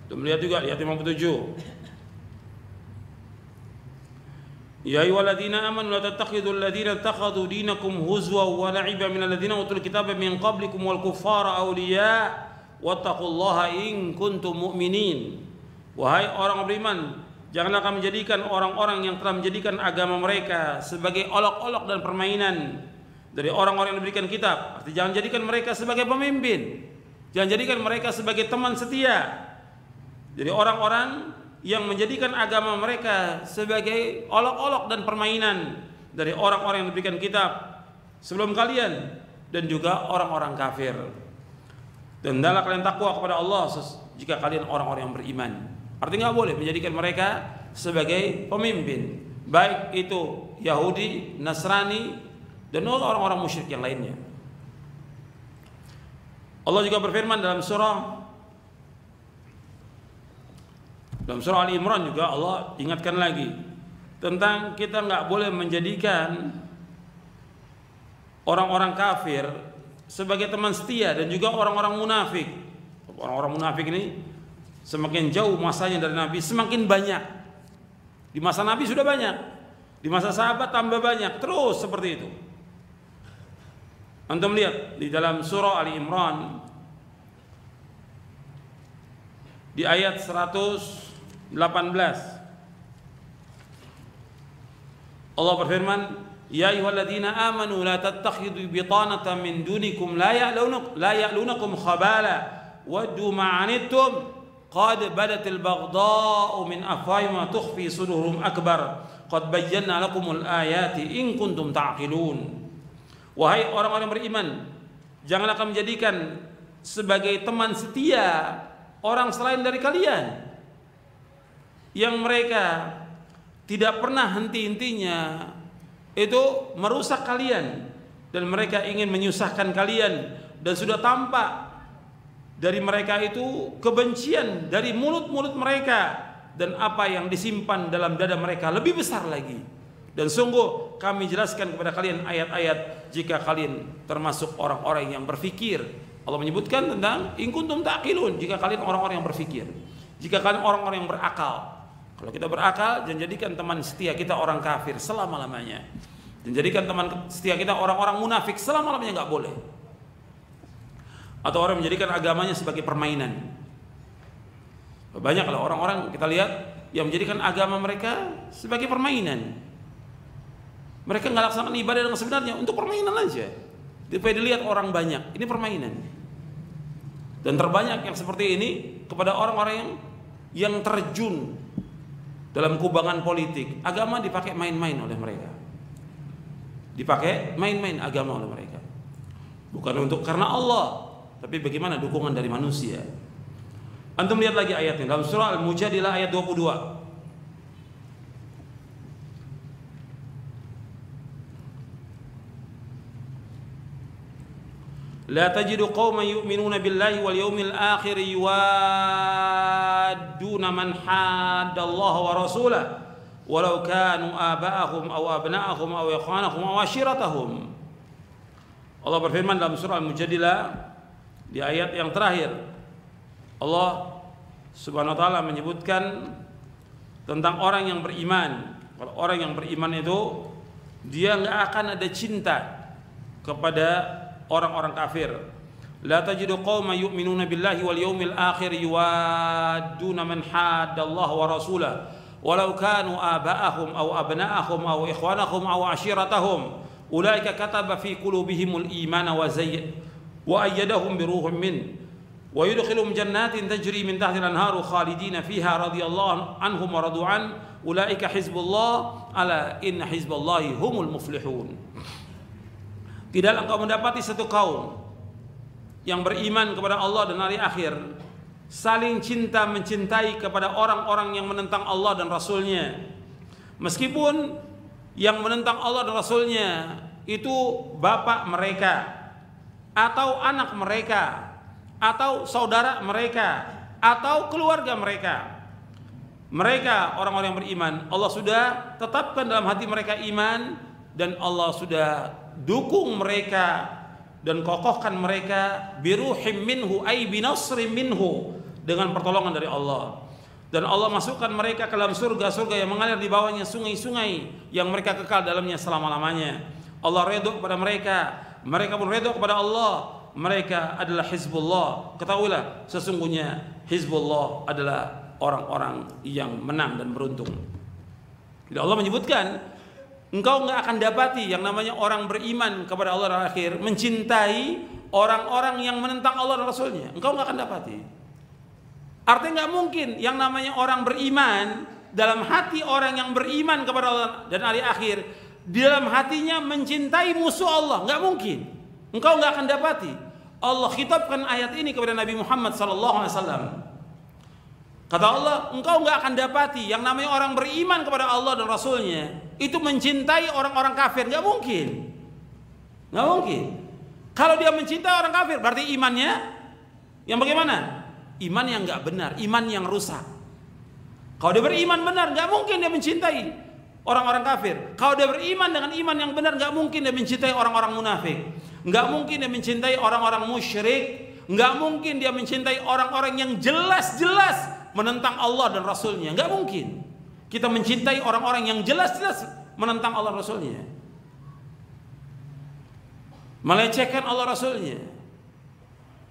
Kita melihat juga di ayat 57. Ya ayyuhalladzina amanu la tattakhidul ladzina ittakhadhu dinakum huzwa wa la'iba minal ladzina utul kitaba min qablikum wal kuffara awliya wattaqullaha in kuntum mu'minin. Wahai orang beriman, janganlah kamu menjadikan orang-orang yang telah menjadikan agama mereka sebagai olok-olok dan permainan dari orang-orang yang diberikan kitab. Artinya jangan jadikan mereka sebagai pemimpin, jangan jadikan mereka sebagai teman setia. Jadi orang-orang yang menjadikan agama mereka sebagai olok-olok dan permainan dari orang-orang yang diberikan kitab sebelum kalian dan juga orang-orang kafir. Dan hendaklah kalian takwa kepada Allah jika kalian orang-orang yang beriman. Artinya nggak boleh menjadikan mereka sebagai pemimpin, baik itu Yahudi, Nasrani, dan orang-orang musyrik yang lainnya. Allah juga berfirman dalam surah Ali Imran juga Allah ingatkan lagi tentang kita nggak boleh menjadikan orang-orang kafir sebagai teman setia dan juga orang-orang munafik. Orang-orang munafik ini semakin jauh masanya dari Nabi semakin banyak. Di masa Nabi sudah banyak, di masa sahabat tambah banyak, terus seperti itu. Antum lihat di dalam surah Ali Imran di ayat 118 Allah berfirman, ya ayyuhalladzina amanu la tattakhidhu bitanatan min dunikum la ya'lunukum khabala waddu ma'anittum qad badatil baghdha'u min afwahihim ma tukhfi sudurum akbar qad bayyana lakumul ayati in kuntum ta'qilun. Wahai orang-orang beriman, janganlah kamu menjadikan sebagai teman setia orang selain dari kalian yang mereka tidak pernah henti-hentinya itu merusak kalian dan mereka ingin menyusahkan kalian, dan sudah tampak dari mereka itu kebencian dari mulut-mulut mereka, dan apa yang disimpan dalam dada mereka lebih besar lagi. Dan sungguh kami jelaskan kepada kalian ayat-ayat jika kalian termasuk orang-orang yang berfikir. Allah menyebutkan tentang in kuntum taqilun, jika kalian orang-orang yang berfikir, jika kalian orang-orang yang berakal. Kalau kita berakal, jangan jadikan teman setia kita orang kafir selama-lamanya. Dan jadikan teman setia kita orang-orang munafik selama-lamanya, nggak boleh. Atau orang menjadikan agamanya sebagai permainan. Banyak kalau orang-orang kita lihat yang menjadikan agama mereka sebagai permainan. Mereka nggak laksanakan ibadah dengan sebenarnya, untuk permainan aja. Supaya dilihat orang banyak, ini permainan. Dan terbanyak yang seperti ini kepada orang-orang yang terjun dalam kubangan politik. Agama dipakai main-main oleh mereka. Dipakai main-main agama oleh mereka. Bukan untuk karena Allah, tapi bagaimana dukungan dari manusia. Antum lihat lagi ayatnya dalam surah Al-Mujadilah ayat 22. La tajidu qauman yu'minuna billahi wal yawmil akhir yuwadduna man haddallaha wa rasulahu walau kanu aba'ahum aw abna'ahum aw ikhwanahum aw ashiratahum. Allah berfirman dalam surah Al-Mujadilah di ayat yang terakhir, Allah Subhanahu wa taala menyebutkan tentang orang yang beriman. Kalau orang yang beriman itu dia enggak akan ada cinta kepada orang-orang kafir. La tajidu qauman yu'minuna billahi wal yawmil akhir yuwadduna man haddallaha wa rasulahu walau kanu aba'ahum aw abna'ahum aw ikhwanahum aw ashiratahum ulaika kataba fi qulubihimul imana wa ayyadahum bi ruhin min wa yudkhiluhum jannatin tajri min tahtiha al-anharu khalidina fiha radhiyallahu anhum wa radu an ulaika hizbullah ala inna hizballahi humul muflihun. Tidaklah engkau mendapati satu kaum yang beriman kepada Allah dan hari akhir saling cinta mencintai kepada orang-orang yang menentang Allah dan Rasulnya, meskipun yang menentang Allah dan Rasulnya itu bapak mereka atau anak mereka atau saudara mereka atau keluarga mereka. Mereka orang-orang yang beriman, Allah sudah tetapkan dalam hati mereka iman, dan Allah sudah dukung mereka dan kokohkan mereka biruhim minhu ay binasrim minhu, dengan pertolongan dari Allah. Dan Allah masukkan mereka ke dalam surga-surga yang mengalir di bawahnya sungai-sungai yang mereka kekal dalamnya selama-lamanya. Allah redha kepada mereka, mereka pun redha kepada Allah. Mereka adalah Hizbullah. Ketahuilah sesungguhnya Hizbullah adalah orang-orang yang menang dan beruntung. Jadi Allah menyebutkan, engkau nggak akan dapati yang namanya orang beriman kepada Allah dan akhir mencintai orang-orang yang menentang Allah dan Rasulnya. Engkau nggak akan dapati. Artinya nggak mungkin yang namanya orang beriman, dalam hati orang yang beriman kepada Allah dan hari akhir, di dalam hatinya mencintai musuh Allah. Nggak mungkin. Engkau nggak akan dapati. Allah khitabkan ayat ini kepada Nabi Muhammad SAW. Kata Allah, engkau nggak akan dapati yang namanya orang beriman kepada Allah dan Rasulnya itu mencintai orang-orang kafir. Nggak mungkin. Nggak mungkin. Kalau dia mencintai orang kafir, berarti imannya yang bagaimana? Iman yang nggak benar, iman yang rusak. Kalau dia beriman benar, nggak mungkin dia mencintai orang-orang kafir. Kalau dia beriman dengan iman yang benar, nggak mungkin dia mencintai orang-orang munafik. Nggak mungkin dia mencintai orang-orang musyrik. Nggak mungkin dia mencintai orang-orang yang jelas-jelas menentang Allah dan Rasulnya. Nggak mungkin kita mencintai orang-orang yang jelas-jelas menentang Allah dan Rasulnya, melecehkan Allah Rasulnya,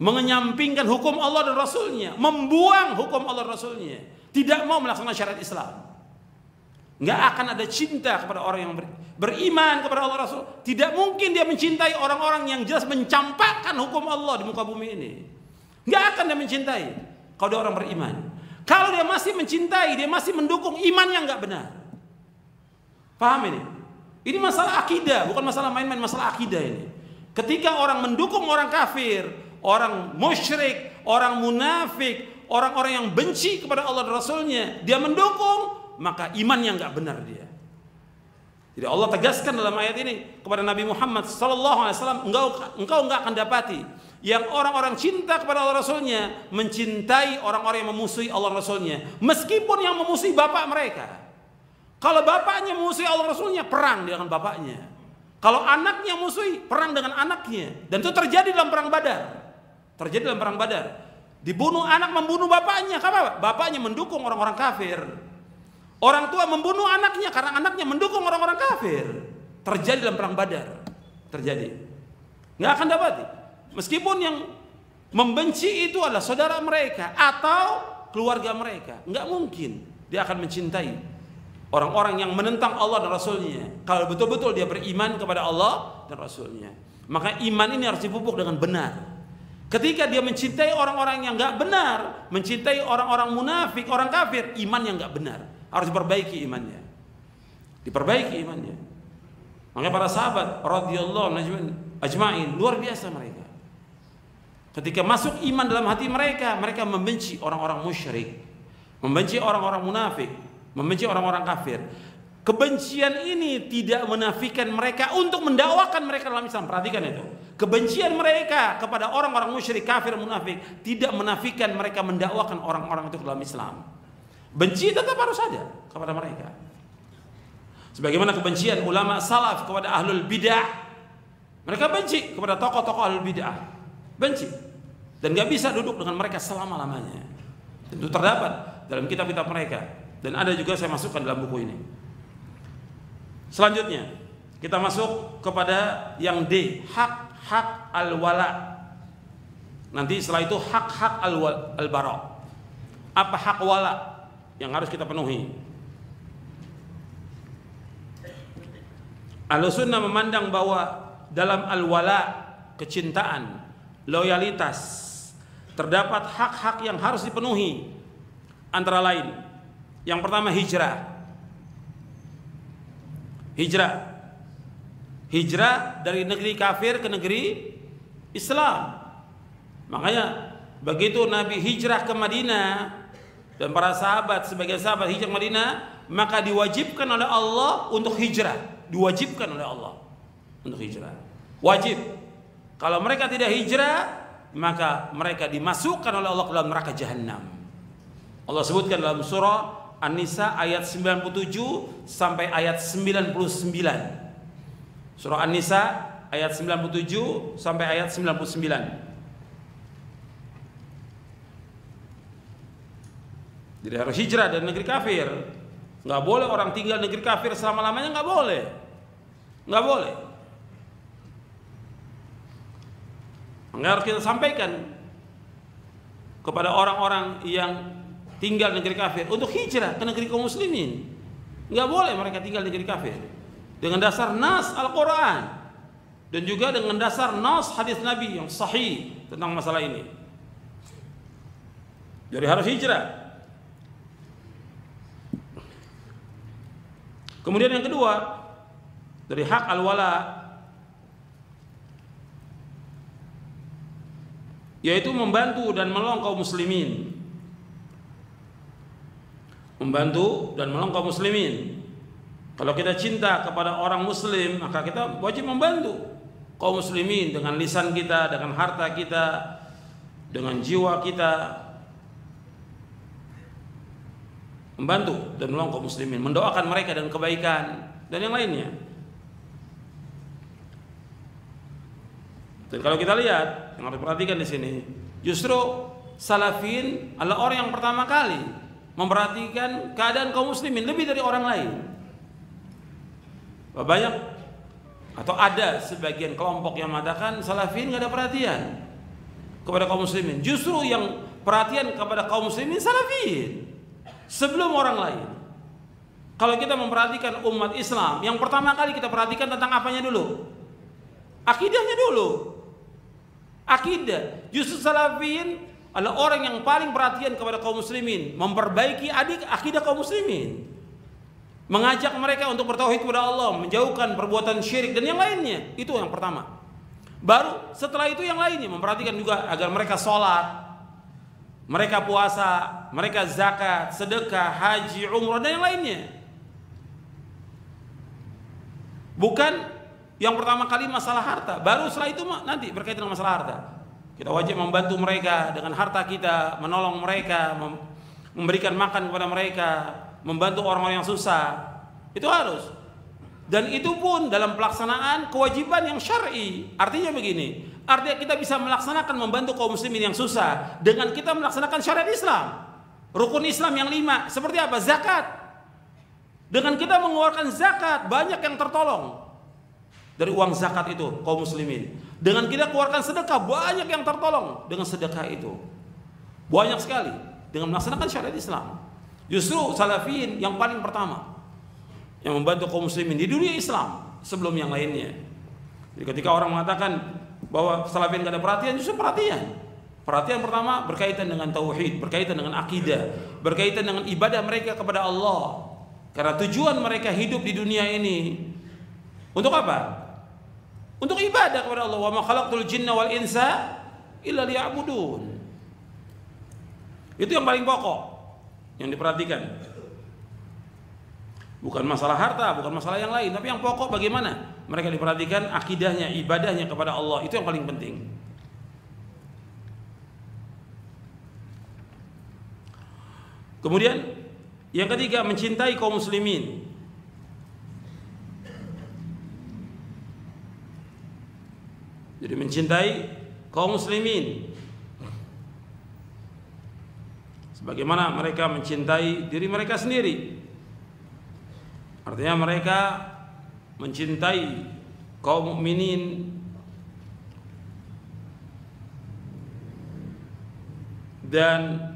menyampingkan hukum Allah dan Rasulnya, membuang hukum Allah dan Rasulnya, tidak mau melaksanakan syariat Islam. Nggak akan ada cinta kepada orang yang beriman kepada Allah Rasul. Tidak mungkin dia mencintai orang-orang yang jelas mencampakkan hukum Allah di muka bumi ini. Nggak akan dia mencintai kalau dia orang beriman. Kalau dia masih mencintai, dia masih mendukung iman yang nggak benar. Paham ini? Ini masalah akidah, bukan masalah main-main, masalah akidah ini. Ketika orang mendukung orang kafir, orang musyrik, orang munafik, orang-orang yang benci kepada Allah dan Rasulnya, dia mendukung, maka iman yang nggak benar dia. Jadi Allah tegaskan dalam ayat ini kepada Nabi Muhammad SAW, engkau nggak akan dapati yang orang-orang cinta kepada Allah Rasulnya mencintai orang-orang yang memusuhi Allah Rasulnya, meskipun yang memusuhi bapak mereka. Kalau bapaknya memusuhi Allah Rasulnya, perang dengan bapaknya. Kalau anaknya musuhi, perang dengan anaknya. Dan itu terjadi dalam perang Badar. Terjadi dalam perang Badar. Dibunuh anak membunuh bapaknya. Kenapa? Bapaknya mendukung orang-orang kafir. Orang tua membunuh anaknya karena anaknya mendukung orang-orang kafir. Terjadi dalam perang Badar. Terjadi. Nggak akan dapati. Meskipun yang membenci itu adalah saudara mereka atau keluarga mereka, nggak mungkin dia akan mencintai orang-orang yang menentang Allah dan Rasulnya. Kalau betul-betul dia beriman kepada Allah dan Rasulnya, maka iman ini harus dipupuk dengan benar. Ketika dia mencintai orang-orang yang nggak benar, mencintai orang-orang munafik, orang kafir, iman yang nggak benar, harus diperbaiki imannya. Diperbaiki imannya. Makanya para sahabat radhiyallahu ajma'in, luar biasa mereka. Ketika masuk iman dalam hati mereka, mereka membenci orang-orang musyrik, membenci orang-orang munafik, membenci orang-orang kafir. Kebencian ini tidak menafikan mereka untuk mendakwakan mereka dalam Islam. Perhatikan itu. Kebencian mereka kepada orang-orang musyrik, kafir, munafik tidak menafikan mereka mendakwakan orang-orang itu dalam Islam. Benci tetap harus ada kepada mereka. Sebagaimana kebencian ulama salaf kepada ahlul bid'ah. Mereka benci kepada tokoh-tokoh ahlul bid'ah. Benci. Dan gak bisa duduk dengan mereka selama-lamanya. Itu terdapat dalam kitab-kitab mereka. Dan ada juga saya masukkan dalam buku ini. Selanjutnya kita masuk kepada yang D, hak-hak al-wala. Nanti setelah itu hak-hak al-bara. Apa hak wala yang harus kita penuhi? Ahlussunnah memandang bahwa dalam al-wala, kecintaan, loyalitas, terdapat hak-hak yang harus dipenuhi. Antara lain, yang pertama hijrah. Hijrah dari negeri kafir ke negeri Islam. Makanya begitu Nabi hijrah ke Madinah dan para sahabat, sebagai sahabat hijrah ke Madinah, maka diwajibkan oleh Allah untuk hijrah. Diwajibkan oleh Allah untuk hijrah. Wajib. Kalau mereka tidak hijrah, maka mereka dimasukkan oleh Allah ke dalam neraka jahanam. Allah sebutkan dalam surah An-Nisa ayat 97 sampai ayat 99. Surah An-Nisa ayat 97 sampai ayat 99. Jadi harus hijrah dari negeri kafir. Nggak boleh orang tinggal negeri kafir selama-lamanya, nggak boleh. Nggak boleh. Nggak harus kita sampaikan kepada orang-orang yang tinggal negeri kafir untuk hijrah ke negeri kaum muslimin. Nggak boleh mereka tinggal di negeri kafir. Dengan dasar nas Al-Quran dan juga dengan dasar nas hadis Nabi yang sahih tentang masalah ini. Jadi harus hijrah. Kemudian yang kedua, dari hak al-wala, yaitu membantu dan menolong kaum muslimin. Membantu dan menolong kaum muslimin. Kalau kita cinta kepada orang muslim, maka kita wajib membantu kaum muslimin dengan lisan kita, dengan harta kita, dengan jiwa kita. Membantu dan menolong kaum muslimin, mendoakan mereka dengan kebaikan dan yang lainnya. Dan kalau kita lihat, yang harus perhatikan di sini, justru salafin adalah orang yang pertama kali memperhatikan keadaan kaum muslimin lebih dari orang lain. Banyak atau ada sebagian kelompok yang mengatakan salafin nggak ada perhatian kepada kaum muslimin. Justru yang perhatian kepada kaum muslimin salafin sebelum orang lain. Kalau kita memperhatikan umat Islam, yang pertama kali kita perhatikan tentang apanya dulu? Akidahnya dulu. Akidah. Justru salafin adalah orang yang paling perhatian kepada kaum muslimin, memperbaiki akidah kaum muslimin, mengajak mereka untuk bertauhid kepada Allah, menjauhkan perbuatan syirik dan yang lainnya. Itu yang pertama. Baru setelah itu yang lainnya, memperhatikan juga agar mereka sholat, mereka puasa, mereka zakat, sedekah, haji, umrah dan yang lainnya. Bukan yang pertama kali masalah harta, baru setelah itu nanti berkaitan dengan masalah harta. Kita wajib membantu mereka dengan harta kita, menolong mereka, memberikan makan kepada mereka, membantu orang-orang yang susah. Itu harus. Dan itu pun dalam pelaksanaan kewajiban yang syar'i. Artinya begini, artinya kita bisa melaksanakan membantu kaum muslimin yang susah dengan kita melaksanakan syariat Islam. Rukun Islam yang 5, seperti apa? Zakat. Dengan kita mengeluarkan zakat, banyak yang tertolong dari uang zakat itu kaum muslimin. Dengan kita keluarkan sedekah, banyak yang tertolong dengan sedekah itu. Banyak sekali dengan melaksanakan syariat Islam. Justru salafin yang paling pertama yang membantu kaum muslimin di dunia Islam sebelum yang lainnya. Jadi ketika orang mengatakan bahwa salafin tidak ada perhatian, justru perhatian. Perhatian pertama berkaitan dengan tauhid, berkaitan dengan akidah, berkaitan dengan ibadah mereka kepada Allah. Karena tujuan mereka hidup di dunia ini untuk apa? Untuk ibadah kepada Allah. Wa ma khalaqtul jinna wal insa illa liya'budun. Itu yang paling pokok yang diperhatikan. Bukan masalah harta, bukan masalah yang lain, tapi yang pokok bagaimana mereka diperhatikan akidahnya, ibadahnya kepada Allah. Itu yang paling penting. Kemudian yang ketiga, mencintai kaum muslimin. Jadi mencintai kaum muslimin sebagaimana mereka mencintai diri mereka sendiri. Artinya mereka mencintai kaum mukminin dan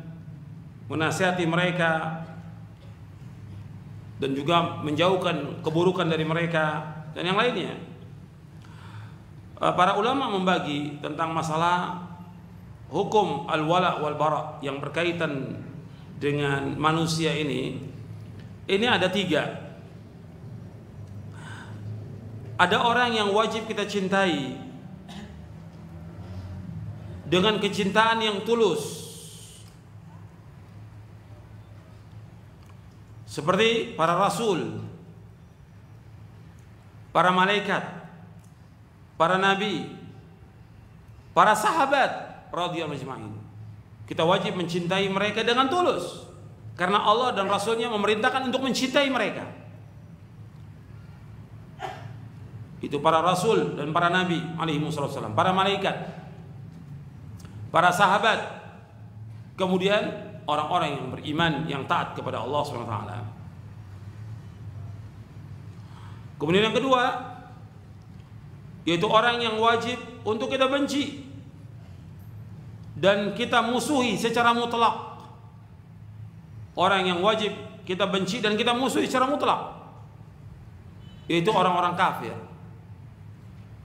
menasihati mereka dan juga menjauhkan keburukan dari mereka. dan yang lainnya. Para ulama membagi tentang masalah hukum al-wala wal bara yang berkaitan dengan manusia ini ada 3. Ada orang yang wajib kita cintai dengan kecintaan yang tulus, seperti para rasul, para malaikat, para nabi, para sahabat radhiyallahu ajma'in. Kita wajib mencintai mereka dengan tulus karena Allah dan Rasulnya memerintahkan untuk mencintai mereka. Itu para rasul dan para nabi alaihi wasallam, para malaikat, para sahabat, kemudian orang-orang yang beriman yang taat kepada Allah Subhanahu wa taala. Kemudian yang kedua, yaitu orang yang wajib untuk kita benci dan kita musuhi secara mutlak. Orang yang wajib kita benci dan kita musuhi secara mutlak, yaitu orang-orang kafir,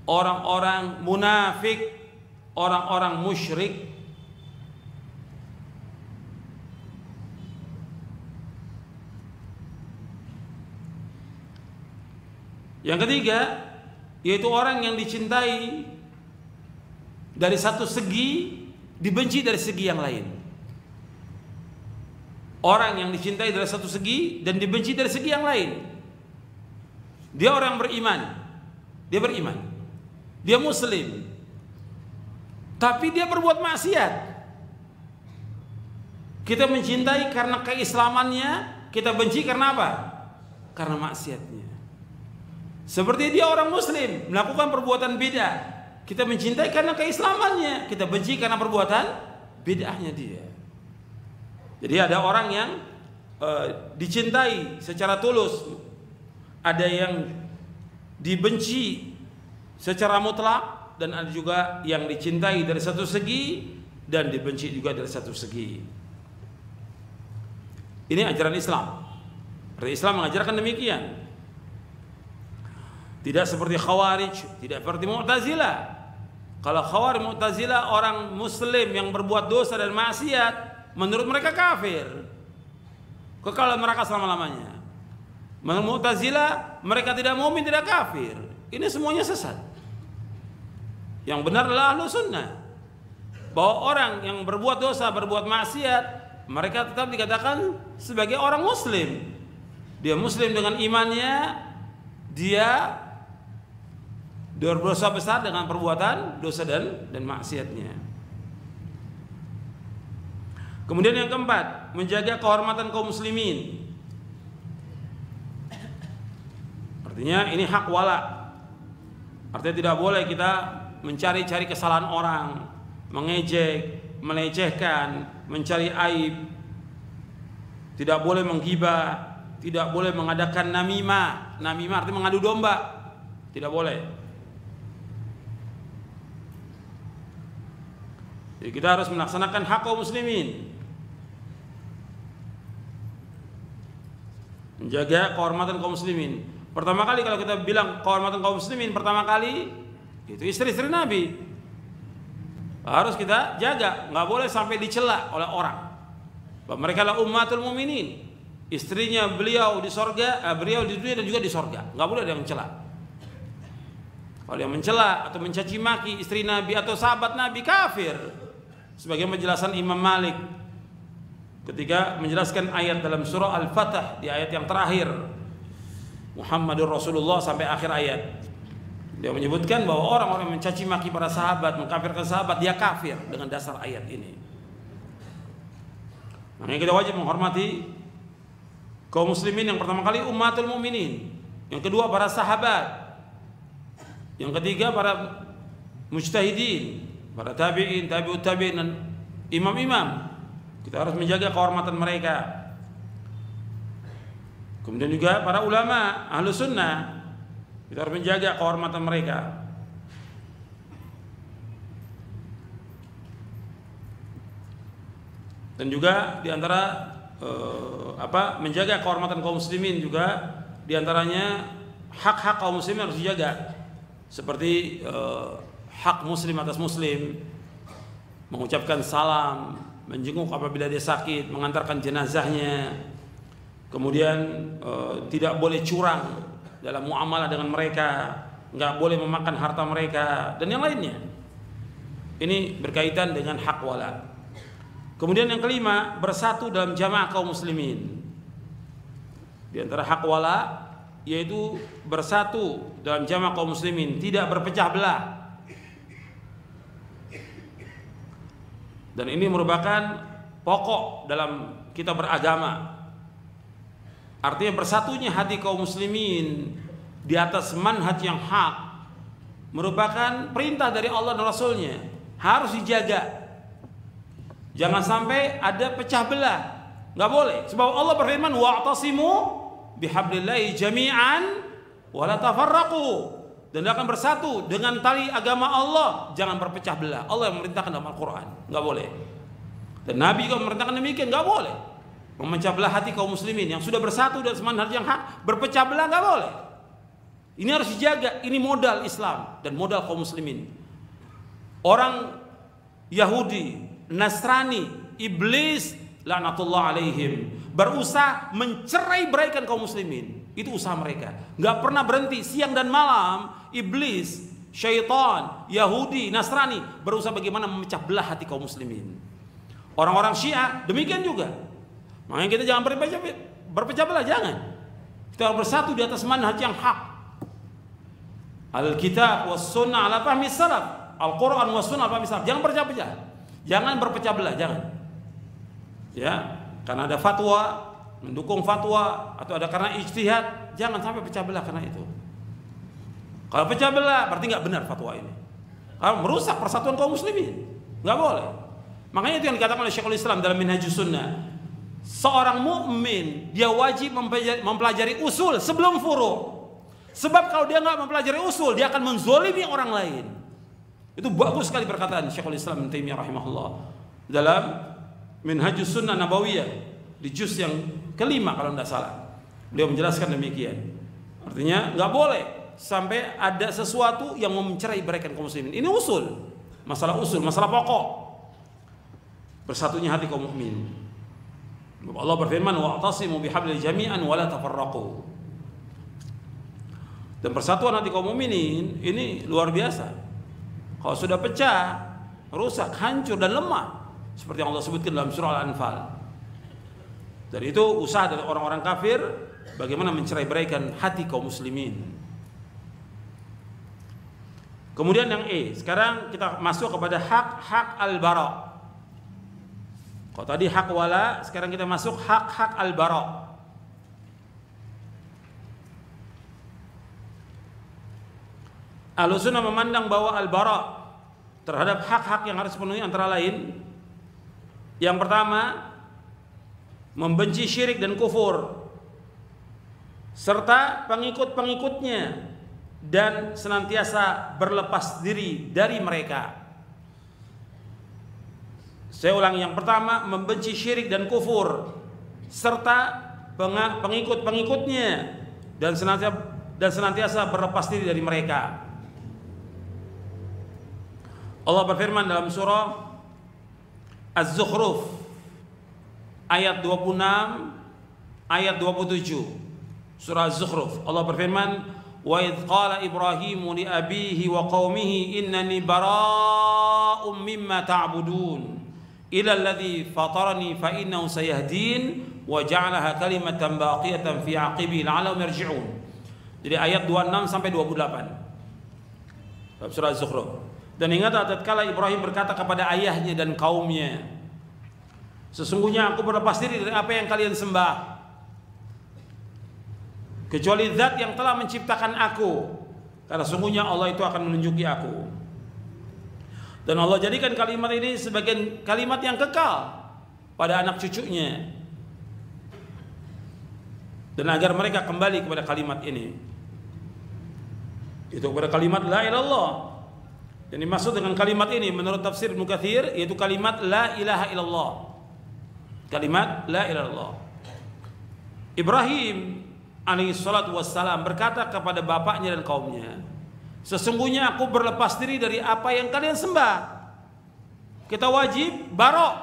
orang-orang munafik, orang-orang musyrik. Yang ketiga, yaitu orang yang dicintai dari satu segi, dibenci dari segi yang lain. Orang yang dicintai dari satu segi dan dibenci dari segi yang lain. Dia orang beriman, dia muslim, tapi dia berbuat maksiat. Kita mencintai karena keislamannya, kita benci karena apa? Karena maksiatnya. Seperti dia orang muslim melakukan perbuatan bid'ah, kita mencintai karena keislamannya, kita benci karena perbuatan bid'ahnya dia. Jadi ada orang yang dicintai secara tulus, ada yang dibenci secara mutlak, dan ada juga yang dicintai dari satu segi dan dibenci juga dari satu segi. Ini ajaran Islam. Islam mengajarkan demikian. Tidak seperti Khawarij, tidak seperti Mu'tazilah. Kalau Khawarij, Mu'tazilah, orang muslim yang berbuat dosa dan maksiat, menurut mereka kafir, kekal neraka selama-lamanya. Menurut Mu'tazilah, mereka tidak mukmin, tidak kafir. Ini semuanya sesat. Yang benar adalah Ahlus Sunnah, bahwa orang yang berbuat dosa, berbuat maksiat, mereka tetap dikatakan sebagai orang muslim. Dia muslim dengan imannya, dia berdosa besar dengan perbuatan dosa dan maksiatnya. Kemudian yang keempat, menjaga kehormatan kaum muslimin. Artinya ini hak wala. Artinya tidak boleh kita mencari-cari kesalahan orang, mengejek, melecehkan, mencari aib. Tidak boleh menggibah, tidak boleh mengadakan namimah. Namimah artinya mengadu domba. Tidak boleh. Jadi kita harus melaksanakan hak kaum muslimin, menjaga kehormatan kaum muslimin. Pertama kali kalau kita bilang kehormatan kaum muslimin, pertama kali itu istri-istri Nabi harus kita jaga, nggak boleh sampai dicela oleh orang. Mereka adalah ummatul muminin, istrinya beliau di sorga, beliau di dunia dan juga di sorga, nggak boleh ada yang mencela. Kalau yang mencela atau mencaci maki istri Nabi atau sahabat Nabi, kafir. Sebagai penjelasan Imam Malik ketika menjelaskan ayat dalam surah Al-Fatah di ayat yang terakhir, Muhammadur Rasulullah sampai akhir ayat. Dia menyebutkan bahwa orang-orang yang mencaci maki para sahabat, mengkafirkan sahabat, dia kafir dengan dasar ayat ini. Makanya kita wajib menghormati kaum muslimin. Yang pertama kali ummatul mukminin, yang kedua para sahabat, yang ketiga para mujtahidin, para tabi'in, tabi'ut tabi'in, dan imam-imam. Kita harus menjaga kehormatan mereka. Kemudian juga para ulama Ahlus Sunnah, kita harus menjaga kehormatan mereka. Dan juga diantara menjaga kehormatan kaum muslimin juga diantaranya hak-hak kaum muslimin harus dijaga. Seperti hak muslim atas muslim, mengucapkan salam, menjenguk apabila dia sakit, mengantarkan jenazahnya. Kemudian tidak boleh curang dalam muamalah dengan mereka, nggak boleh memakan harta mereka dan yang lainnya. Ini berkaitan dengan hak wala. Kemudian yang kelima, bersatu dalam jamaah kaum muslimin. Di antara hak wala yaitu bersatu dalam jamaah kaum muslimin, tidak berpecah belah. Dan ini merupakan pokok dalam kita beragama. Artinya bersatunya hati kaum muslimin di atas manhaj yang hak merupakan perintah dari Allah dan Rasulnya, harus dijaga. Jangan sampai ada pecah belah, nggak boleh. Sebab Allah berfirman, wa'tasimu bihablillahi jami'an wa la tafarraqu. Dan akan bersatu dengan tali agama Allah, jangan berpecah belah. Allah yang memerintahkan dalam Al-Quran, nggak boleh. Dan Nabi juga memerintahkan demikian, nggak boleh memecah belah hati kaum muslimin yang sudah bersatu dan semanhaj yang hak, berpecah belah nggak boleh. Ini harus dijaga. Ini modal Islam dan modal kaum muslimin. Orang Yahudi, Nasrani, iblis laknatullah alaihim berusaha mencerai-beraikan kaum muslimin. Itu usaha mereka, nggak pernah berhenti. Siang dan malam iblis, syaitan, Yahudi, Nasrani berusaha bagaimana memecah belah hati kaum muslimin. Orang-orang Syiah demikian juga. Makanya kita jangan berpecah belah, jangan. Kita harus bersatu di atas manhaj yang hak. Al-kitab was sunnah ala fahmi salaf. Al-Quran was sunnah ala fahmi salaf. Jangan berpecah-pecah. Jangan berpecah belah, jangan. Ya, karena ada fatwa, mendukung fatwa, atau ada karena ijtihad, jangan sampai pecah belah karena itu. Kalau pecah belah berarti nggak benar fatwa ini. Kalau merusak persatuan kaum muslimin, nggak boleh. Makanya itu yang dikatakan oleh Syekhul Islam dalam Minhajus Sunnah. Seorang mukmin dia wajib mempelajari usul sebelum furu'. Sebab kalau dia nggak mempelajari usul, dia akan menzolimi orang lain. Itu bagus sekali perkataan Syekhul Islam Ibnu Taimiyah rahimahullah dalam Minhajus Sunnah Nabawiyah di juz yang kelima kalau tidak salah. Beliau menjelaskan demikian. Artinya nggak boleh sampai ada sesuatu yang mencerai-beraikan kaum muslimin. Ini usul, masalah pokok. Bersatunya hati kaum mukmin. Allah berfirman, wa'tasimu bihablil jami'an wa la tafarraqu. Dan persatuan hati kaum mukminin ini luar biasa. Kalau sudah pecah, rusak, hancur dan lemah, seperti yang Allah sebutkan dalam surah Al-Anfal. Dan itu usaha dari orang-orang kafir bagaimana mencerai-beraikan hati kaum muslimin. Kemudian yang sekarang kita masuk kepada hak-hak al-bara. Kalau tadi hak wala, sekarang kita masuk hak-hak al-bara. Ahlussunnah memandang bahwa al-bara terhadap hak-hak yang harus dipenuhi antara lain, yang pertama, membenci syirik dan kufur serta pengikut-pengikutnya dan senantiasa berlepas diri dari mereka. Saya ulangi, yang pertama membenci syirik dan kufur serta pengikut-pengikutnya dan senantiasa berlepas diri dari mereka. Allah berfirman dalam surah Az-Zukhruf ayat 26 ayat 27. Surah Az-Zukhruf, Allah berfirman, wa idh qala Ibrahimu li abihi wa qaumihi innani bara'um mimma ta'budun ila alladhi fatarani fa innahu sayahdin wa ja'alaha kalimatan baqiyatan fi 'aqibi la'allahum yarji'un. Jadi ayat 26 sampai 28 dalam surah Az-Zukhruf. Dan ingat tatkala Ibrahim berkata kepada ayahnya dan kaumnya, sesungguhnya aku berlepas diri dari apa yang kalian sembah, kecuali zat yang telah menciptakan aku, karena sungguhnya Allah itu akan menunjuki aku. Dan Allah jadikan kalimat ini sebagai kalimat yang kekal pada anak cucunya, dan agar mereka kembali kepada kalimat ini, itu kepada kalimat la ilaha illallah. Yang dimaksud dengan kalimat ini menurut tafsir Ibnu Katsir yaitu kalimat la ilaha illallah. Kalimat la ilaha illallah. Ibrahim alaihi salatu wassalam berkata kepada bapaknya dan kaumnya, sesungguhnya aku berlepas diri dari apa yang kalian sembah. Kita wajib barok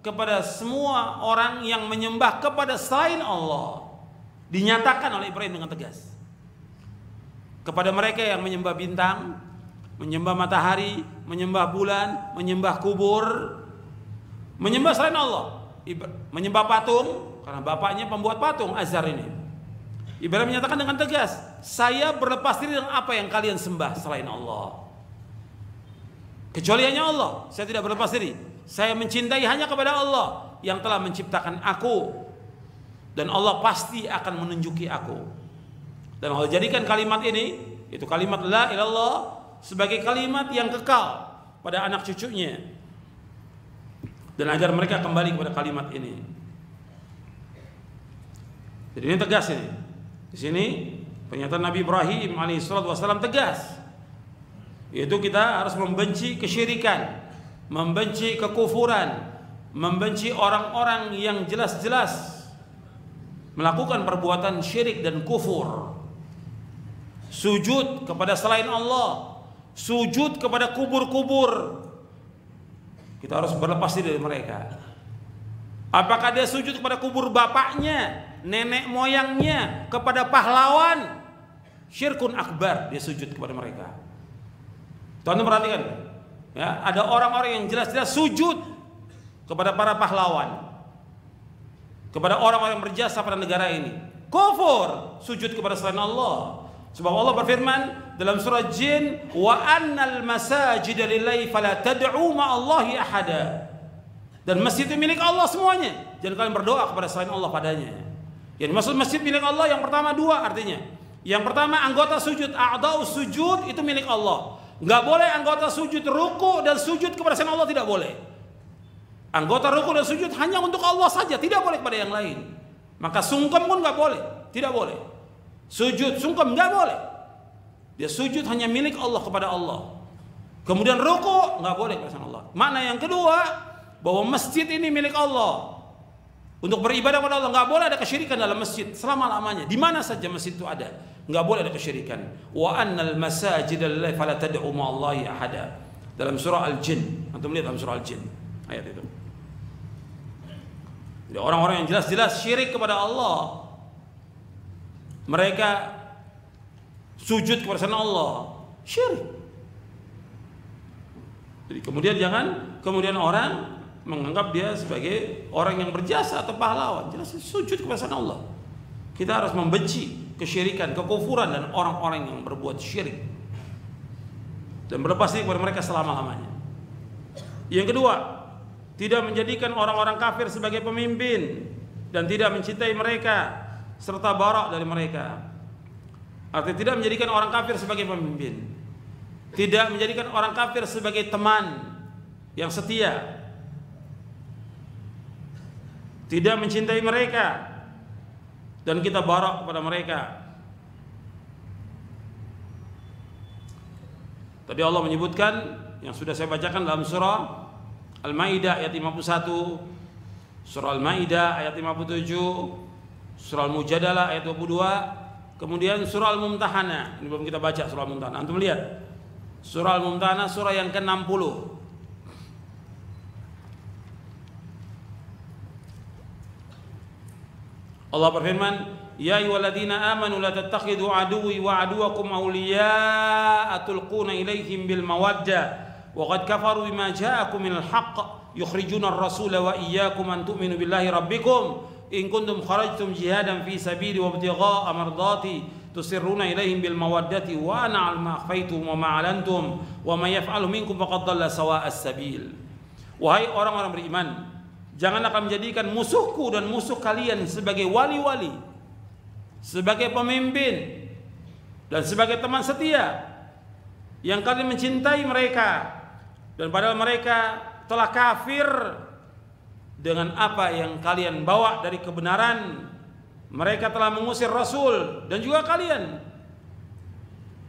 kepada semua orang yang menyembah kepada selain Allah. Dinyatakan oleh Ibrahim dengan tegas. Kepada mereka yang menyembah bintang, menyembah matahari, menyembah bulan, menyembah kubur, menyembah selain Allah, menyembah patung, karena bapaknya pembuat patung Azhar ini. Ibrahim menyatakan dengan tegas, saya berlepas diri dengan apa yang kalian sembah selain Allah. Kecuali hanya Allah, saya tidak berlepas diri. Saya mencintai hanya kepada Allah yang telah menciptakan aku, dan Allah pasti akan menunjuki aku. Dan Allah jadikan kalimat ini, itu kalimat la ilallah, sebagai kalimat yang kekal pada anak cucunya, dan agar mereka kembali kepada kalimat ini. Jadi ini tegas ini. Di sini pernyataan Nabi Ibrahim alaihissalam tegas, yaitu kita harus membenci kesyirikan, membenci kekufuran, membenci orang-orang yang jelas-jelas melakukan perbuatan syirik dan kufur. Sujud kepada selain Allah, sujud kepada kubur-kubur, kita harus berlepas diri dari mereka. Apakah dia sujud kepada kubur bapaknya, nenek moyangnya, kepada pahlawan? Syirkun akbar, dia sujud kepada mereka. Tuan-tuan perhatikan, ya, ada orang-orang yang jelas-jelas sujud kepada para pahlawan, kepada orang-orang yang berjasa pada negara ini. Kufur, sujud kepada selain Allah. Sebab Allah berfirman dalam surah Jin, wa annal masajida lillahi fala tad'u ma'allahi ahada. Dan masjid itu milik Allah semuanya, jangan kalian berdoa kepada selain Allah padanya. Yang dimaksud masjid milik Allah yang pertama dua artinya. Yang pertama anggota sujud, a'dha'u sujud itu milik Allah. Enggak boleh anggota sujud ruku dan sujud kepada selain Allah, tidak boleh. Anggota ruku dan sujud hanya untuk Allah saja, tidak boleh kepada yang lain. Maka sungkem pun enggak boleh, tidak boleh. Sujud sungkem enggak boleh. Dia sujud hanya milik Allah, kepada Allah. Kemudian ruku enggak boleh kepada Allah. Makna yang kedua, bahwa masjid ini milik Allah. Untuk beribadah kepada Allah enggak boleh ada kesyirikan dalam masjid selama-lamanya. Di mana saja masjid itu ada, enggak boleh ada kesyirikan. Wa annal masajida lillahi fala tad'u ma'allahi ahada. Dalam surah Al-Jin. Antum lihat dalam surah Al-Jin ayat itu. Jadi orang-orang yang jelas-jelas syirik kepada Allah, mereka sujud kepada selain Allah, syirik. Jadi kemudian orang menganggap dia sebagai orang yang berjasa atau pahlawan. Jelas sujud kepada selain Allah. Kita harus membenci kesyirikan, kekufuran dan orang-orang yang berbuat syirik, dan berlepas diri kepada mereka selama-lamanya. Yang kedua, tidak menjadikan orang-orang kafir sebagai pemimpin dan tidak mencintai mereka serta barak dari mereka. Artinya tidak menjadikan orang kafir sebagai pemimpin, tidak menjadikan orang kafir sebagai teman yang setia, tidak mencintai mereka dan kita barak kepada mereka. Tadi Allah menyebutkan yang sudah saya bacakan dalam surah Al-Maidah ayat 51, surah Al-Maidah ayat 57, surah Al-Mujadalah ayat 22, kemudian surah Al-Mumtahanah. Ini belum kita baca surah Al-Mumtahanah. Antum lihat surah Al-Mumtahanah, surah yang ke-60. Allah berfirman, ya ayyuhalladzina amanu la tattakhidhu aduwwi wa aduwwakum awliya'a tulquna ilaihim bil mawaddah wa qad kafaru bima ja'akum minal haqq yukhrijuna ar-rasula wa iyyakum an tu'minu billahi rabbikum in kuntum kharajtum jihadan fi sabili wa ibtigha'a mardati tusirruna ilaihim bil mawaddati wa ana 'alama akhfaytum wa ma 'alantum wa may yaf'alu minkum faqad dhalla sawa'as sabil. Wahai orang-orang beriman, janganlah kalian menjadikan musuhku dan musuh kalian sebagai wali-wali, sebagai pemimpin dan sebagai teman setia yang kalian mencintai mereka, dan padahal mereka telah kafir dengan apa yang kalian bawa dari kebenaran. Mereka telah mengusir Rasul dan juga kalian.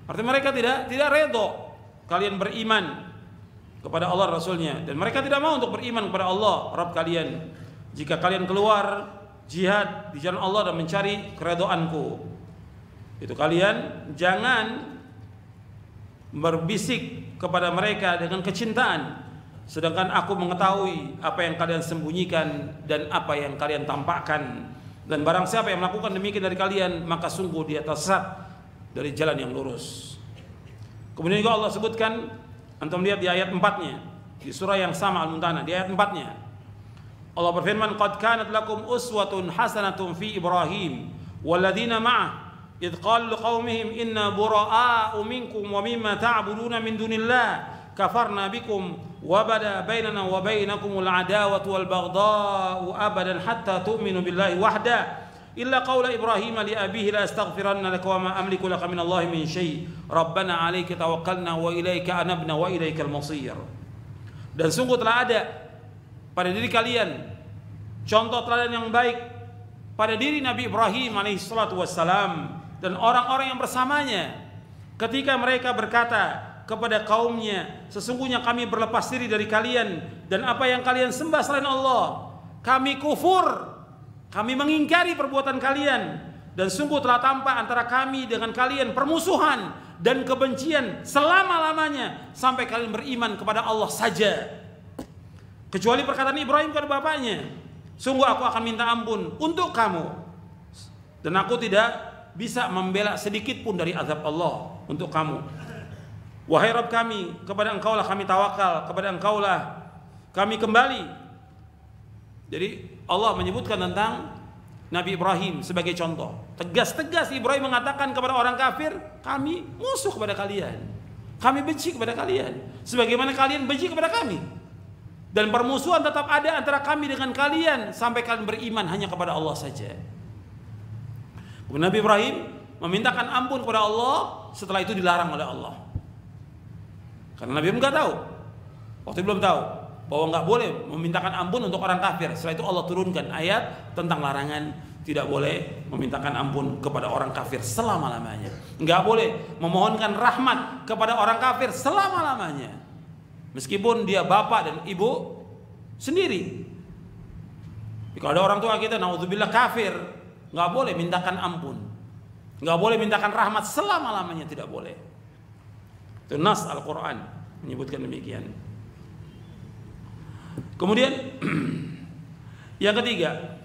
Artinya mereka tidak redha kalian beriman kepada Allah Rasulnya, dan mereka tidak mau untuk beriman kepada Allah Rabb kalian. Jika kalian keluar jihad di jalan Allah dan mencari keridhaanku. Itu kalian jangan berbisik kepada mereka dengan kecintaan, sedangkan aku mengetahui apa yang kalian sembunyikan dan apa yang kalian tampakkan. Dan barang siapa yang melakukan demikian dari kalian, maka sungguh dia tersesat dari jalan yang lurus. Kemudian juga Allah sebutkan, antum lihat di ayat 4-nya, di surah yang sama Al-Mumtahanah, di ayat 4-nya Allah berfirman, qad kanat lakum uswatun hasanatun fi Ibrahim walladzina ma'ah idh qalu liqaumihim inna bura'a'u minkum wa mimma ta'buduna min dunillah kafarna bikum wa bada bainana wa bainakumul adawatu wal baghdha'u abadan hatta tu'minu billahi wahda illa qawla Ibrahim li abihi la astaghfiranna laka wa ma amliku laka min Allah min syai' rabbana 'alaika tawakkalna wa ilaika anabna wa ilaikal masir. Dan sungguh telah ada pada diri kalian contoh teladan yang baik pada diri Nabi Ibrahim alaihissalatu wassalam dan orang-orang yang bersamanya ketika mereka berkata kepada kaumnya, sesungguhnya kami berlepas diri dari kalian dan apa yang kalian sembah selain Allah, kami kufur, kami mengingkari perbuatan kalian, dan sungguh telah tampak antara kami dengan kalian permusuhan dan kebencian selama-lamanya sampai kalian beriman kepada Allah saja, kecuali perkataan Ibrahim kepada bapaknya, sungguh aku akan minta ampun untuk kamu dan aku tidak bisa membela sedikit pun dari azab Allah untuk kamu. Wahai Rabb kami, kepada Engkaulah kami tawakal, kepada Engkaulah kami kembali. Jadi Allah menyebutkan tentang Nabi Ibrahim sebagai contoh. Tegas-tegas Ibrahim mengatakan kepada orang kafir, kami musuh kepada kalian, kami benci kepada kalian, sebagaimana kalian benci kepada kami. Dan permusuhan tetap ada antara kami dengan kalian sampai kalian beriman hanya kepada Allah saja. Nabi Ibrahim memintakan ampun kepada Allah, setelah itu dilarang oleh Allah. Karena Nabi nggak tahu, waktu itu belum tahu bahwa nggak boleh memintakan ampun untuk orang kafir. Setelah itu Allah turunkan ayat tentang larangan tidak boleh memintakan ampun kepada orang kafir selama-lamanya. Nggak boleh memohonkan rahmat kepada orang kafir selama-lamanya, meskipun dia bapak dan ibu sendiri. Kalau ada orang tua kita, naudzubillah, kafir, nggak boleh mintakan ampun, nggak boleh mintakan rahmat selama-lamanya, tidak boleh. Itu nas Al-Quran menyebutkan demikian. Kemudian yang ketiga,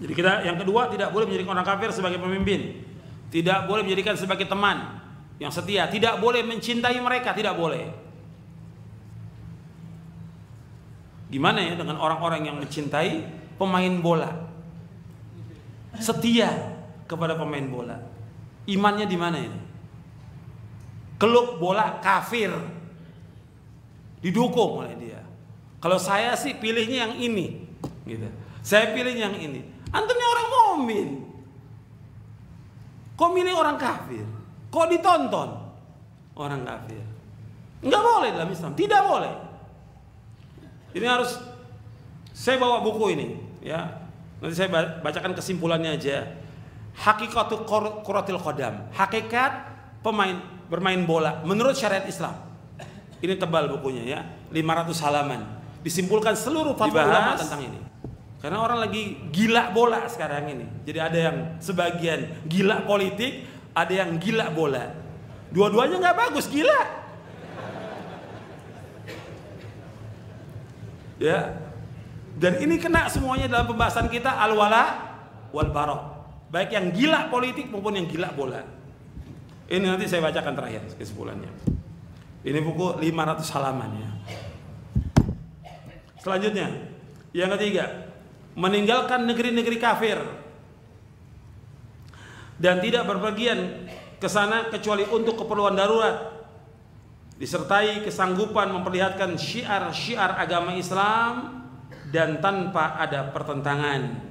jadi yang kedua, tidak boleh menjadikan orang kafir sebagai pemimpin, tidak boleh menjadikan sebagai teman yang setia, tidak boleh mencintai mereka, tidak boleh. Gimana ya dengan orang-orang yang mencintai pemain bola, setia kepada pemain bola? Imannya di mana ini? Klub bola kafir, didukung oleh dia. Kalau saya sih pilihnya yang ini, gitu. Saya pilihnya yang ini. Antumnya orang mukmin, kok milih orang kafir? Kok ditonton orang kafir? Enggak boleh dalam Islam, tidak boleh. Ini harus, saya bawa buku ini, ya. Nanti saya bacakan kesimpulannya aja. Hakikatul Kuratil Qadam, hakikat bermain bola menurut syariat Islam. Ini tebal bukunya ya, 500 halaman. Disimpulkan seluruh fatwa ulama tentang ini. Karena orang lagi gila bola sekarang ini. Jadi ada yang sebagian gila politik, ada yang gila bola. Dua-duanya nggak bagus, gila. Ya. Dan ini kena semuanya dalam pembahasan kita al-wala wal bara'. Baik yang gila politik maupun yang gila bola. Ini nanti saya bacakan terakhir kesimpulannya. Ini buku 500 halaman ya. Selanjutnya, yang ketiga, meninggalkan negeri-negeri kafir dan tidak berpergian ke sana kecuali untuk keperluan darurat, disertai kesanggupan memperlihatkan syiar-syiar agama Islam dan tanpa ada pertentangan.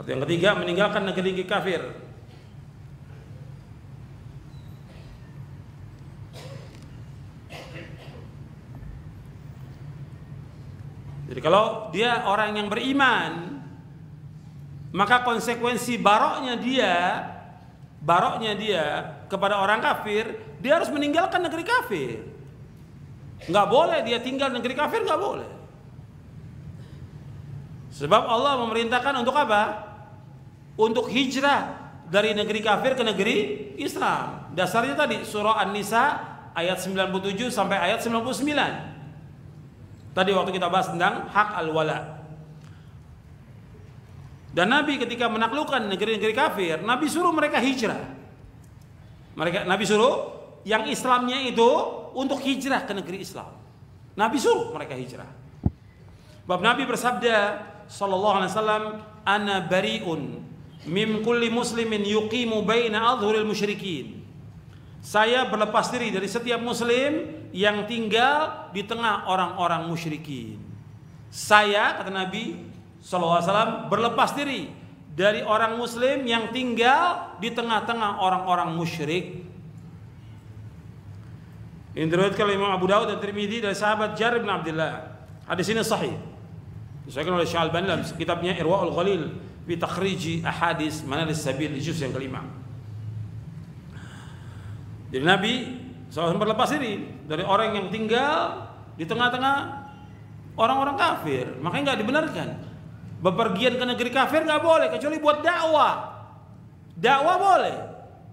Yang ketiga, meninggalkan negeri kafir jadi kalau dia orang yang beriman, maka konsekuensi baroknya dia kepada orang kafir, dia harus meninggalkan negeri kafir. Nggak boleh dia tinggal negeri kafir, nggak boleh. Sebab Allah memerintahkan untuk apa? Untuk hijrah dari negeri kafir ke negeri Islam. Dasarnya tadi surah An-Nisa ayat 97 sampai ayat 99. Tadi waktu kita bahas tentang hak al-wala. Dan Nabi ketika menaklukkan negeri-negeri kafir, Nabi suruh mereka hijrah. Nabi suruh yang Islamnya itu untuk hijrah ke negeri Islam. Nabi suruh mereka hijrah. Bab Nabi bersabda sallallahu alaihi wasallam, "Ana bari'un min kulli muslimin yuqimu baina adhuril musyrikin." Saya berlepas diri dari setiap muslim yang tinggal di tengah orang-orang musyrikin. Saya, kata Nabi sallallahu alaihi wasallam, berlepas diri dari orang muslim yang tinggal di tengah-tengah orang-orang musyrik. Ini diriwayatkan oleh Imam Abu Dawud dan Tirmidzi dari sahabat Jarir bin Abdullah. Hadis ini sahih. Disahihkan oleh Syekh Al-Albani dalam kitabnya Irwaul Ghalil fi takhrij ahadits Manaris Sabil di juz yang kelima. Jadi Nabi SAW berlepas diri dari orang yang tinggal di tengah-tengah orang-orang kafir. Makanya nggak dibenarkan bepergian ke negeri kafir, nggak boleh kecuali buat dakwah. Dakwah boleh,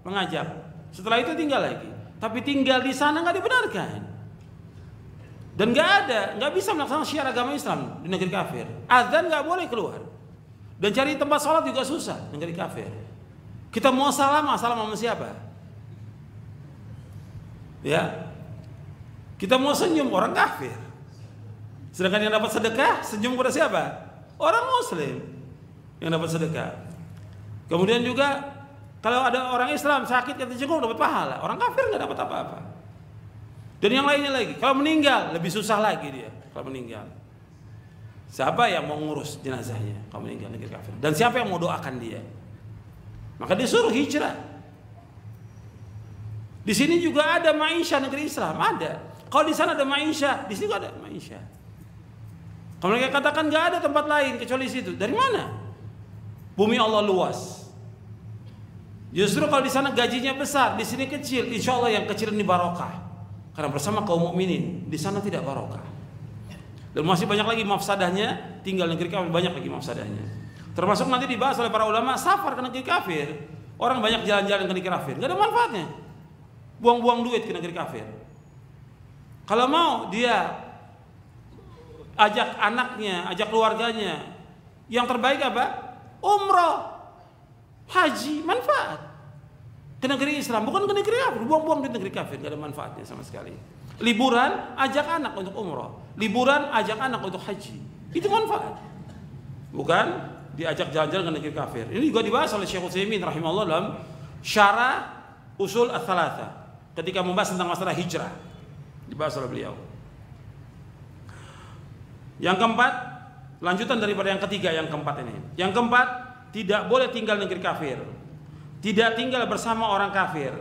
mengajak. Setelah itu tinggal lagi. Tapi tinggal di sana nggak dibenarkan. Dan nggak bisa melaksanakan syiar agama Islam di negeri kafir. Azan nggak boleh keluar. Dan cari tempat sholat juga susah di negeri kafir. Kita mau salam sama siapa? Ya, kita mau senyum orang kafir. Sedangkan yang dapat sedekah senyum kepada siapa? Orang Muslim yang dapat sedekah. Kemudian juga kalau ada orang Islam sakit kata jenguk dapat pahala, orang kafir nggak dapat apa-apa. Dan yang lainnya lagi, kalau meninggal lebih susah lagi dia. Kalau meninggal, siapa yang mau ngurus jenazahnya? Kalau meninggal negeri kafir. Dan siapa yang mau doakan dia? Maka disuruh hijrah. Di sini juga ada maisha negeri Islam, ada. Kalau di sana ada maisha, di sini juga ada maisha. Kalau mereka katakan nggak ada tempat lain kecuali situ, dari mana? Bumi Allah luas. Justru kalau di sana gajinya besar, di sini kecil, insya Allah yang kecil ini barokah. Karena bersama kaum mukminin di sana tidak barokah. Dan masih banyak lagi mafsadahnya, tinggal negeri kafir banyak lagi mafsadahnya. Termasuk nanti dibahas oleh para ulama safar ke negeri kafir. Orang banyak jalan-jalan ke negeri kafir, nggak ada manfaatnya. Buang-buang duit ke negeri kafir. Kalau mau dia ajak anaknya, ajak keluarganya, yang terbaik apa? Umrah, haji, manfaat ke negeri Islam, bukan ke negeri kafir. Buang-buang di negeri kafir, gak ada manfaatnya sama sekali. Liburan, ajak anak untuk umrah. Liburan, ajak anak untuk haji. Itu manfaat. Bukan diajak jalan-jalan ke negeri kafir. Ini juga dibahas oleh Syekh Utsaimin rahimahullah dalam Syarah Usul Ats-Tsalatsa ketika membahas tentang masalah hijrah. Dibahas oleh beliau. Yang keempat, lanjutan daripada yang ketiga, yang keempat ini. Yang keempat, tidak boleh tinggal negeri kafir. Tidak tinggal bersama orang kafir.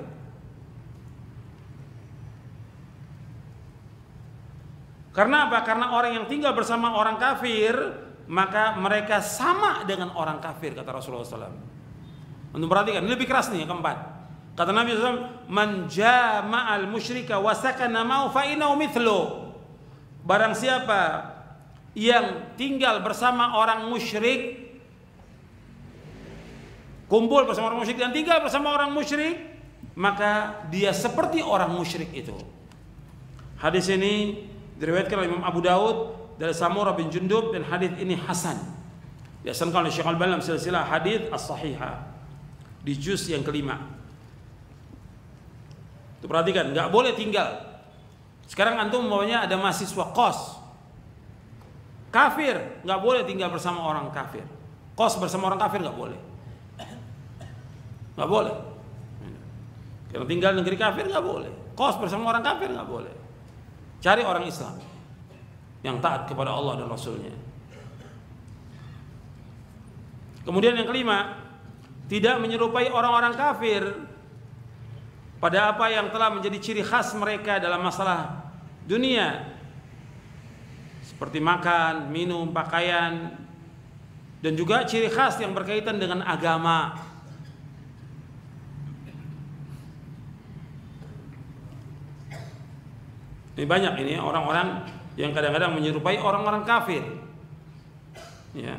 Karena apa? Karena orang yang tinggal bersama orang kafir, maka mereka sama dengan orang kafir, kata Rasulullah SAW. Untuk perhatikan, ini lebih keras nih yang keempat. Kata Nabi SAW, "Man jama'al musyrika wa sakana ma'u fa innahu mithlu." Barang siapa yang tinggal bersama orang musyrik, kumpul bersama orang musyrik dan tinggal bersama orang musyrik, maka dia seperti orang musyrik itu. Hadis ini diriwayatkan oleh Imam Abu Dawud dari Samurah bin Jundub dan hadis ini hasan. Dihasankan oleh Syekh Al-Albani dalam silsilah hadis as-sahihah di juz yang kelima. Itu perhatikan, nggak boleh tinggal. Sekarang antum maunya ada mahasiswa kos kafir, nggak boleh tinggal bersama orang kafir. Kos bersama orang kafir nggak boleh. Nggak boleh. Karena tinggal negeri kafir nggak boleh. Kos bersama orang kafir nggak boleh. Cari orang Islam yang taat kepada Allah dan Rasulnya. Kemudian yang kelima, tidak menyerupai orang-orang kafir pada apa yang telah menjadi ciri khas mereka dalam masalah dunia, seperti makan, minum, pakaian, dan juga ciri khas yang berkaitan dengan agama. Ini banyak ini orang-orang yang kadang-kadang menyerupai orang-orang kafir. Ya.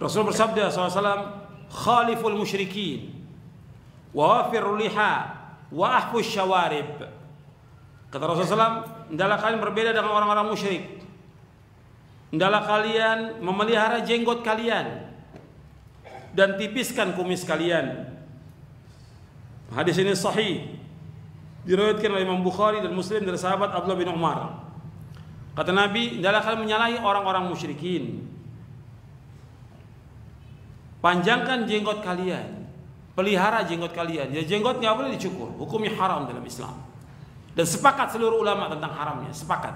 Rasul bersabda SAW, khaliful musyrikin wa wafirul liha wa ahfus syawarib. Kata Rasulullah SAW, hendaklah kalian berbeda dengan orang-orang musyrik. Hendaklah kalian memelihara jenggot kalian dan tipiskan kumis kalian. Hadis ini sahih, diriwayatkan oleh Imam Bukhari dan Muslim dari sahabat Abdullah bin Umar. Kata Nabi, hendaklah kalian menyalahi orang-orang musyrikin. Panjangkan jenggot kalian, pelihara jenggot kalian. Ya, jenggot nggak boleh dicukur, hukumnya haram dalam Islam. Dan sepakat seluruh ulama tentang haramnya, sepakat.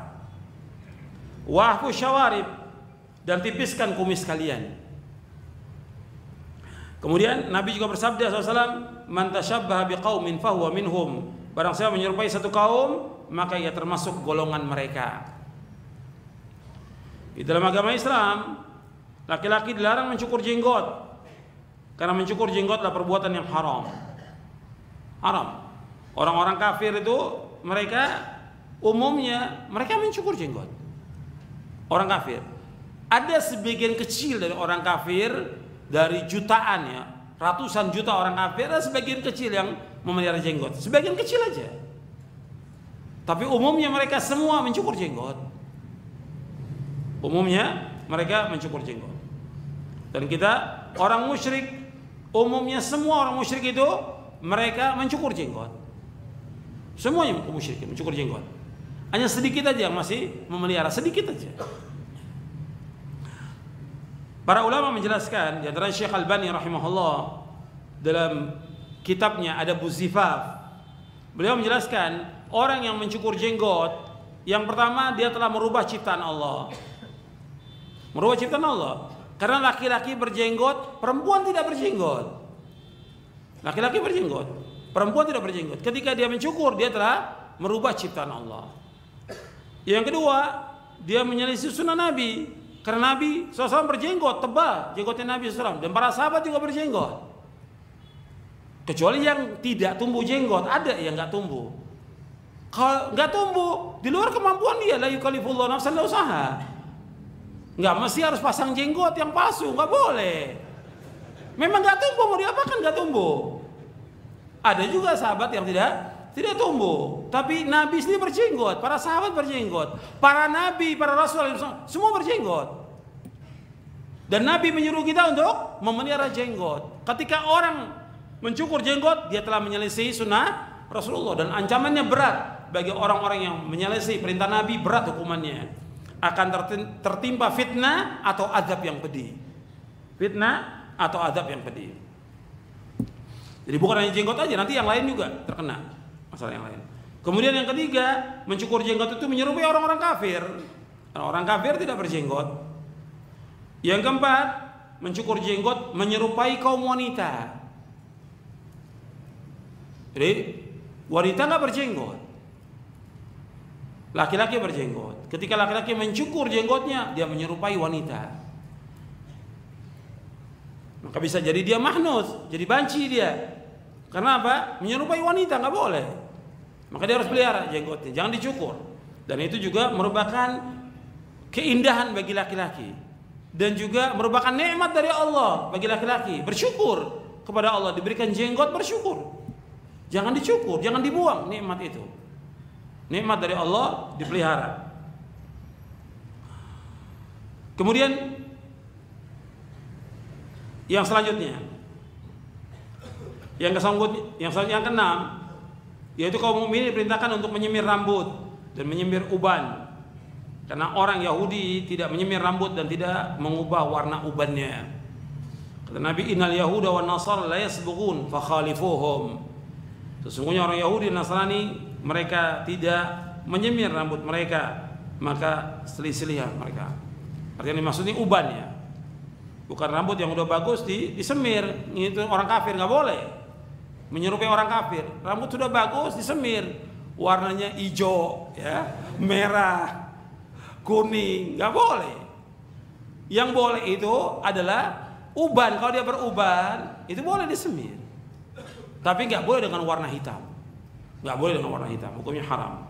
Wahfu syawarib, dan tipiskan kumis kalian. Kemudian Nabi juga bersabda SAW, man tashabbaha biqaumin fahuwa minhum. Barang siapa menyerupai satu kaum, maka ia termasuk golongan mereka. Di dalam agama Islam, laki-laki dilarang mencukur jenggot. Karena mencukur jenggot adalah perbuatan yang haram. Haram. Orang-orang kafir itu mereka umumnya mereka mencukur jenggot. Orang kafir. Ada sebagian kecil dari orang kafir, dari jutaan ya, ratusan juta orang kafir, ada sebagian kecil yang memelihara jenggot. Sebagian kecil aja. Tapi umumnya mereka semua mencukur jenggot. Umumnya mereka mencukur jenggot. Dan kita orang musyrik, umumnya semua orang musyrik itu mereka mencukur jenggot. Semuanya musyrik mencukur jenggot. Hanya sedikit aja yang masih memelihara, sedikit aja. Para ulama menjelaskan, di antara Syekh Albani rahimahullah dalam kitabnya Adabuz Zifaf, beliau menjelaskan orang yang mencukur jenggot, yang pertama dia telah merubah ciptaan Allah. Merubah ciptaan Allah. Karena laki-laki berjenggot, perempuan tidak berjenggot. Laki-laki berjenggot, perempuan tidak berjenggot. Ketika dia mencukur, dia telah merubah ciptaan Allah. Yang kedua, dia menyelisih sunnah Nabi. Karena Nabi SAW berjenggot, tebal jenggotnya Nabi SAW. Dan para sahabat juga berjenggot. Kecuali yang tidak tumbuh jenggot, ada yang nggak tumbuh. Kalau nggak tumbuh, di luar kemampuan dia, la yukallifullahu nafsan illa usaha. Nggak mesti harus pasang jenggot yang palsu, nggak boleh. Memang nggak tumbuh, mau diapakan nggak tumbuh. Ada juga sahabat yang tidak tumbuh, tapi Nabi sendiri berjenggot, para sahabat berjenggot, para nabi, para rasul semua berjenggot. Dan Nabi menyuruh kita untuk memelihara jenggot. Ketika orang mencukur jenggot, dia telah menyelisih sunnah Rasulullah, dan ancamannya berat bagi orang-orang yang menyelisih perintah Nabi, berat hukumannya. Akan tertimpa fitnah atau azab yang pedih. Fitnah atau azab yang pedih. Jadi bukan hanya jenggot aja, nanti yang lain juga terkena masalah yang lain. Kemudian yang ketiga, mencukur jenggot itu menyerupai orang-orang kafir. Karena orang kafir tidak berjenggot. Yang keempat, mencukur jenggot menyerupai kaum wanita. Jadi wanita nggak berjenggot, laki-laki berjenggot. Ketika laki-laki mencukur jenggotnya, dia menyerupai wanita. Maka bisa jadi dia mahnus, jadi banci dia. Karena apa? Menyerupai wanita, nggak boleh. Maka dia harus pelihara jenggotnya, jangan dicukur. Dan itu juga merupakan keindahan bagi laki-laki, dan juga merupakan nikmat dari Allah bagi laki-laki. Bersyukur kepada Allah diberikan jenggot, bersyukur. Jangan dicukur, jangan dibuang nikmat itu. Nikmat dari Allah dipelihara. Kemudian yang selanjutnya, yang keenam, yaitu kaum mukminin diperintahkan untuk menyemir rambut dan menyemir uban. Karena orang Yahudi tidak menyemir rambut dan tidak mengubah warna ubannya. Kata Nabi, innal yahuda wan nasara la yasbughun fakhalifuhum. Sesungguhnya orang Yahudi dan Nasrani mereka tidak menyemir rambut mereka, maka selisih mereka. Artinya dimaksudnya uban ya. Bukan rambut yang udah bagus disemir. Itu orang kafir nggak boleh. Menyerupai orang kafir. Rambut sudah bagus disemir. Warnanya hijau, ya, merah, kuning, nggak boleh. Yang boleh itu adalah uban. Kalau dia beruban, itu boleh disemir. Tapi nggak boleh dengan warna hitam. Nggak boleh dengan warna hitam. Hukumnya haram.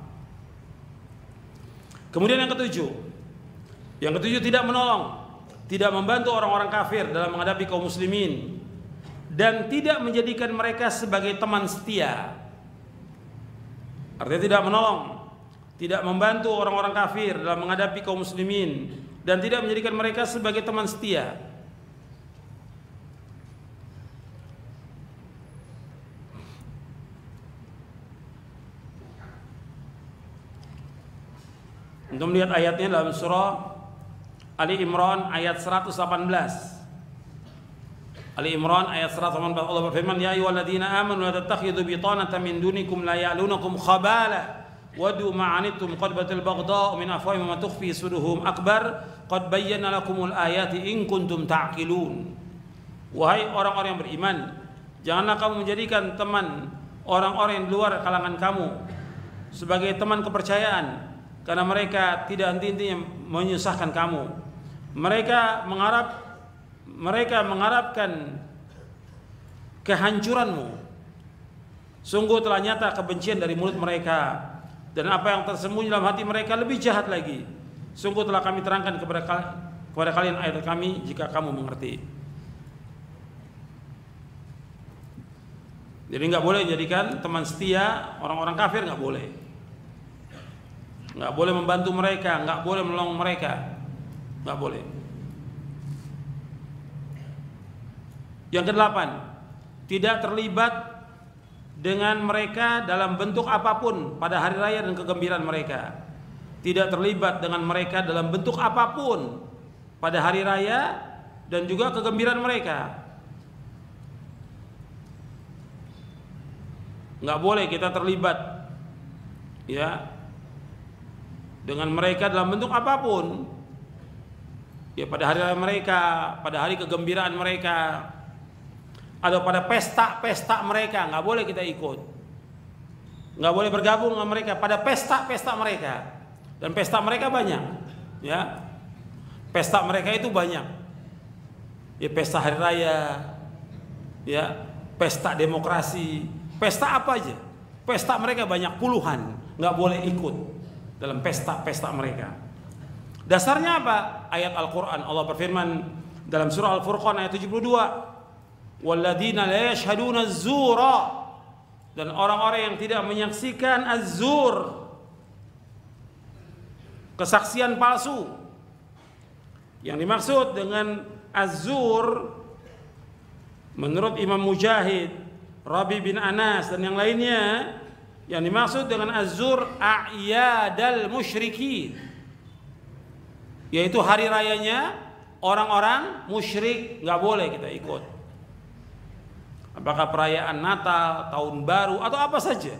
Kemudian yang ketujuh tidak menolong tidak membantu orang-orang kafir dalam menghadapi kaum muslimin, dan tidak menjadikan mereka sebagai teman setia. Artinya tidak menolong, tidak membantu orang-orang kafir dalam menghadapi kaum muslimin, dan tidak menjadikan mereka sebagai teman setia. Untuk melihat ayatnya dalam surah Ali Imran ayat 118. Ali Imran ayat 118, Allah berfirman, ya ayyuhalladzina amanu la tattakhidhu bitanatan min dunikum la ya'lunukum khabala wadu ma'anittum qad batal baghdha'u min afwahihim ma tukhfi suduhum akbar qad bayyana lakumul ayati in kuntum ta'qilun. Wahai orang-orang yang beriman, janganlah kamu menjadikan teman orang-orang yang di luar kalangan kamu sebagai teman kepercayaan, karena mereka tidak henti-hentinya menyusahkan kamu. Mereka mengharapkan kehancuranmu. Sungguh telah nyata kebencian dari mulut mereka, dan apa yang tersembunyi dalam hati mereka lebih jahat lagi. Sungguh telah kami terangkan kepada kalian ayat kami jika kamu mengerti. Jadi nggak boleh jadikan teman setia orang-orang kafir, nggak boleh. Nggak boleh membantu mereka, nggak boleh menolong mereka, nggak boleh. Yang kedelapan, tidak terlibat dengan mereka dalam bentuk apapun pada hari raya dan kegembiraan mereka. Tidak terlibat dengan mereka dalam bentuk apapun pada hari raya dan juga kegembiraan mereka. Nggak boleh kita terlibat, ya, dengan mereka dalam bentuk apapun, ya, pada hari raya mereka, pada hari kegembiraan mereka, atau pada pesta-pesta mereka, nggak boleh kita ikut, nggak boleh bergabung dengan mereka pada pesta-pesta mereka. Dan pesta mereka banyak, ya, pesta mereka itu banyak, ya, pesta hari raya, ya, pesta demokrasi, pesta apa aja, pesta mereka banyak puluhan, nggak boleh ikut dalam pesta-pesta mereka. Dasarnya apa? Ayat Al-Quran. Allah berfirman dalam surah Al-Furqan ayat 72, walladzina la yashhaduna az-zura, dan orang-orang yang tidak menyaksikan az-zur, kesaksian palsu. Yang dimaksud dengan az-zur menurut Imam Mujahid, Rabi bin Anas dan yang lainnya, yang dimaksud dengan az-zur a'yadal musyrikin, yaitu hari rayanya orang-orang musyrik, nggak boleh kita ikut. Apakah perayaan Natal, Tahun Baru, atau apa saja,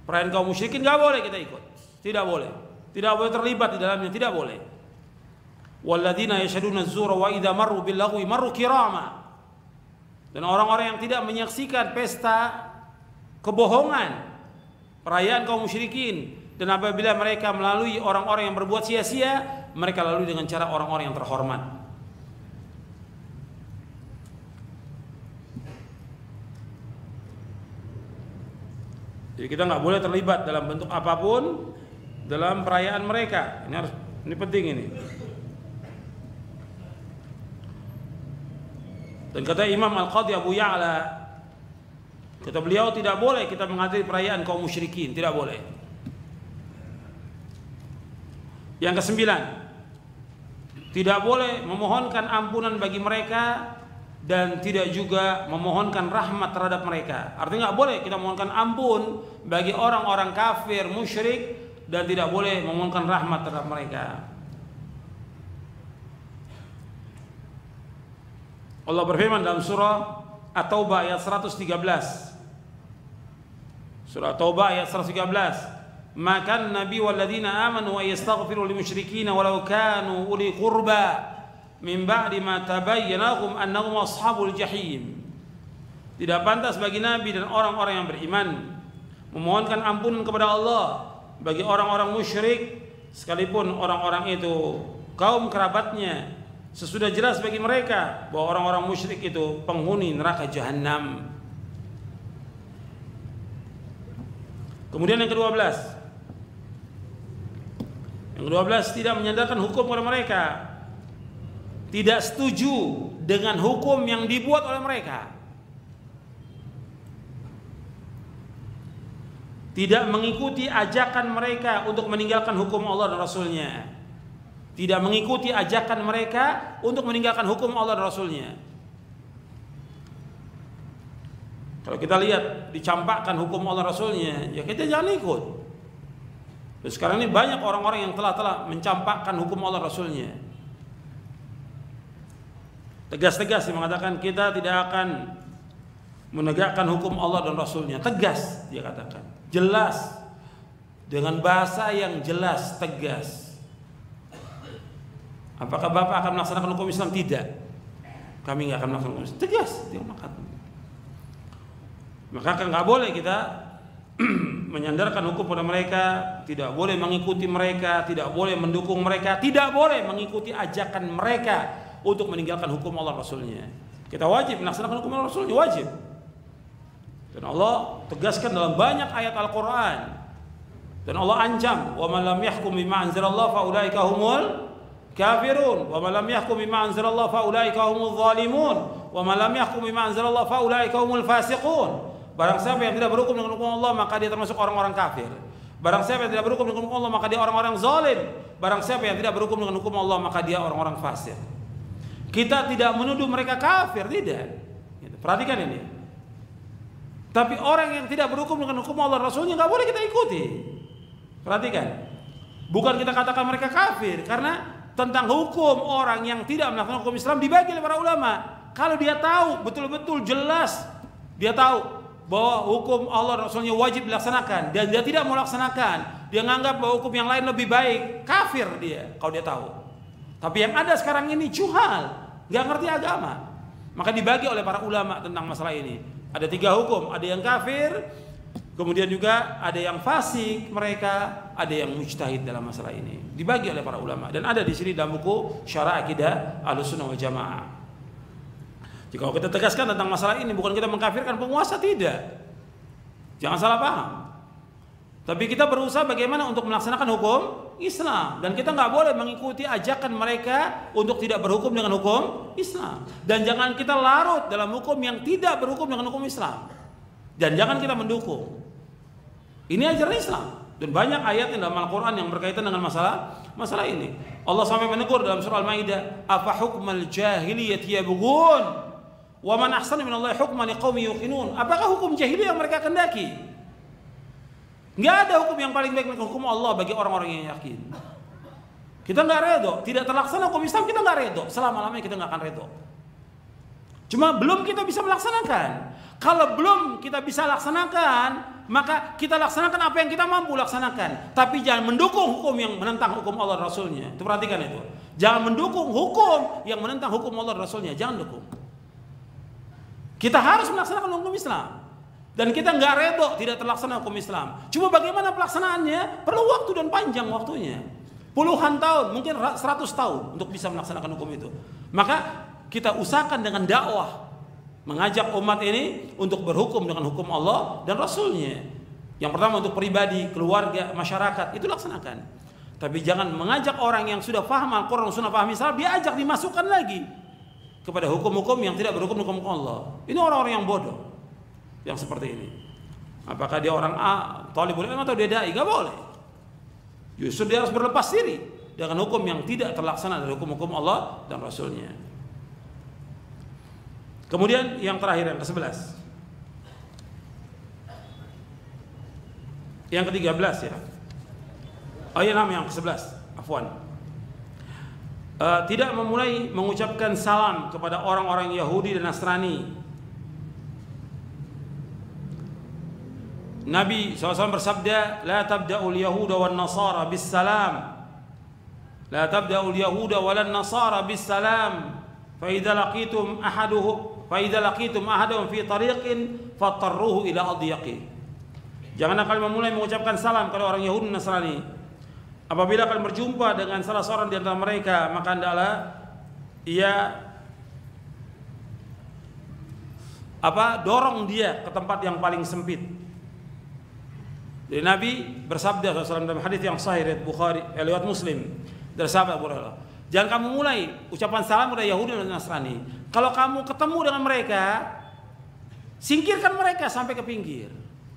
perayaan kaum musyrikin nggak boleh kita ikut, tidak boleh, tidak boleh terlibat di dalamnya, tidak boleh. Walladzina yashhaduna az-zura wa idza marru bil lagwi marru kirama, dan orang-orang yang tidak menyaksikan pesta kebohongan, perayaan kaum musyrikin, dan apabila mereka melalui orang-orang yang berbuat sia-sia, mereka lalui dengan cara orang-orang yang terhormat. Jadi kita nggak boleh terlibat dalam bentuk apapun dalam perayaan mereka. Ini penting ini. Dan kata Imam Al-Qadhi Abu Ya'la, kata beliau, tidak boleh kita menghadiri perayaan kaum musyrikin, tidak boleh. Yang kesembilan, tidak boleh memohonkan ampunan bagi mereka dan tidak juga memohonkan rahmat terhadap mereka. Artinya nggak boleh kita memohonkan ampun bagi orang-orang kafir musyrik dan tidak boleh memohonkan rahmat terhadap mereka. Allah berfirman dalam surah At-Taubah ayat 113. Surah At-Taubah ayat 113. Maka Nabi walladzina amanu wa yastaghfiru lil musyrikin walau kanu uli qurba min ba'di ma tabayyana lahum annahum ashabul jahim. Tidak pantas bagi Nabi dan orang-orang yang beriman memohonkan ampunan kepada Allah bagi orang-orang musyrik, sekalipun orang-orang itu kaum kerabatnya, sesudah jelas bagi mereka bahwa orang-orang musyrik itu penghuni neraka jahanam. Kemudian yang ke-12, tidak menyandarkan hukum kepada mereka. tidak setuju dengan hukum yang dibuat oleh mereka, tidak mengikuti ajakan mereka untuk meninggalkan hukum Allah dan Rasulnya, tidak mengikuti ajakan mereka untuk meninggalkan hukum Allah dan Rasulnya. Kalau kita lihat dicampakkan hukum Allah Rasulnya, ya kita jangan ikut. Terus sekarang ini banyak orang-orang yang telah mencampakkan hukum Allah Rasulnya. Tegas-tegas mengatakan kita tidak akan menegakkan hukum Allah dan Rasulnya. Tegas dia katakan, jelas, dengan bahasa yang jelas, tegas. Apakah Bapak akan melaksanakan hukum Islam? Tidak, kami nggak akan melaksanakan hukum Islam. Tegas dia mengatakan. Maka nggak boleh kita menyandarkan hukum pada mereka, tidak boleh mengikuti mereka, tidak boleh mendukung mereka, tidak boleh mengikuti ajakan mereka untuk meninggalkan hukum Allah Rasulnya. Kita wajib melaksanakan hukum Allah Rasulnya, wajib. Dan Allah tegaskan dalam banyak ayat Al-Quran. Dan Allah ancam, wa man lam yahkum bima anzalallahu fa ulaika humul kafirun, wa man lam yahkum bima anzalallahu fa ulaika humul zalimun, wa man lam yahkum bima anzalallahu fa ulaika humul fasiqun. Barang siapa yang tidak berhukum dengan hukum Allah, maka dia termasuk orang-orang kafir. Barang siapa yang tidak berhukum dengan hukum Allah, maka dia orang-orang zalim. Barang siapa yang tidak berhukum dengan hukum Allah, maka dia orang-orang fasik. Kita tidak menuduh mereka kafir, tidak. Perhatikan ini. Tapi orang yang tidak berhukum dengan hukum Allah Rasulnya nggak boleh kita ikuti. Perhatikan. Bukan kita katakan mereka kafir, karena tentang hukum orang yang tidak melaksanakan hukum Islam dibagi oleh para ulama. Kalau dia tahu betul-betul jelas, dia tahu bahwa hukum Allah Rasulnya wajib dilaksanakan dan dia tidak mau laksanakan, dia menganggap bahwa hukum yang lain lebih baik, kafir dia kalau dia tahu. Tapi yang ada sekarang ini juhal, nggak ngerti agama, maka dibagi oleh para ulama tentang masalah ini. Ada 3 hukum, ada yang kafir, kemudian juga ada yang fasik mereka, ada yang mujtahid dalam masalah ini. Dibagi oleh para ulama dan ada di sini dalam buku Syarah Aqidah Ahlussunnah wal Jamaah. Jika kita tegaskan tentang masalah ini, bukan kita mengkafirkan penguasa, tidak. Jangan salah paham. Tapi kita berusaha bagaimana untuk melaksanakan hukum Islam, dan kita nggak boleh mengikuti ajakan mereka untuk tidak berhukum dengan hukum Islam. Dan jangan kita larut dalam hukum yang tidak berhukum dengan hukum Islam. Dan jangan kita mendukung. Ini ajaran Islam. Dan banyak ayat dalam Al-Quran yang berkaitan dengan masalah ini. Allah sampai menegur dalam surah Al-Maidah, "Afa hukmal jahiliyati yabghun? Wa man ahsanu minallahi hukman liqaumin yuqinun." Apakah hukum jahiliyah yang mereka kendaki? Enggak ada hukum yang paling baik dari hukum Allah bagi orang-orang yang yakin. Kita enggak redho, tidak terlaksana hukum Islam, kita enggak redho. Selama-lamanya kita enggak akan redho. Cuma belum kita bisa melaksanakan. Kalau belum kita bisa laksanakan, maka kita laksanakan apa yang kita mampu laksanakan. Tapi jangan mendukung hukum yang menentang hukum Allah dan Rasulnya. Itu perhatikan itu. Jangan mendukung hukum yang menentang hukum Allah dan Rasulnya. Jangan dukung. Kita harus melaksanakan hukum Islam. Dan kita nggak redho tidak terlaksana hukum Islam. Cuma bagaimana pelaksanaannya? Perlu waktu dan panjang waktunya. Puluhan tahun, mungkin 100 tahun untuk bisa melaksanakan hukum itu. Maka kita usahakan dengan dakwah, mengajak umat ini untuk berhukum dengan hukum Allah dan Rasulnya. Yang pertama untuk pribadi, keluarga, masyarakat, itu laksanakan. Tapi jangan mengajak orang yang sudah paham Al-Quran, sunnah, paham Islam, dia ajak dimasukkan lagi kepada hukum-hukum yang tidak berhukum dengan hukum Allah. Ini orang-orang yang bodoh yang seperti ini. Apakah dia orang thalibul ilm atau dia dai? Gak boleh. Justru dia harus berlepas diri dengan hukum yang tidak terlaksana dari hukum-hukum Allah dan Rasulnya. Kemudian yang terakhir, yang ke-11, yang ke-13 ya. Oh iya, yang ke-11, afwan. Tidak memulai mengucapkan salam kepada orang-orang Yahudi dan Nasrani. Nabi SAW bersabda, "La tabda'ul yahuda wan nasara bis salam. La tabda'ul yahuda walan nasara bis salam. Fa idza laqitum ahadahum fi tariqin fatarruhu ila adyaqi." Janganlah kalian memulai mengucapkan salam kepada orang Yahudi dan Nasrani. Apabila kalian berjumpa dengan salah seorang di antara mereka, maka hendaklah ia dorong dia ke tempat yang paling sempit. Jadi Nabi bersabda SAW dalam hadis yang sahih riwayat Bukhari, riwayat Muslim, dari sahabat Abu Hurairah, Jangan kamu mulai ucapan salam udah Yahudi dan Nasrani. Kalau kamu ketemu dengan mereka, singkirkan mereka sampai ke pinggir.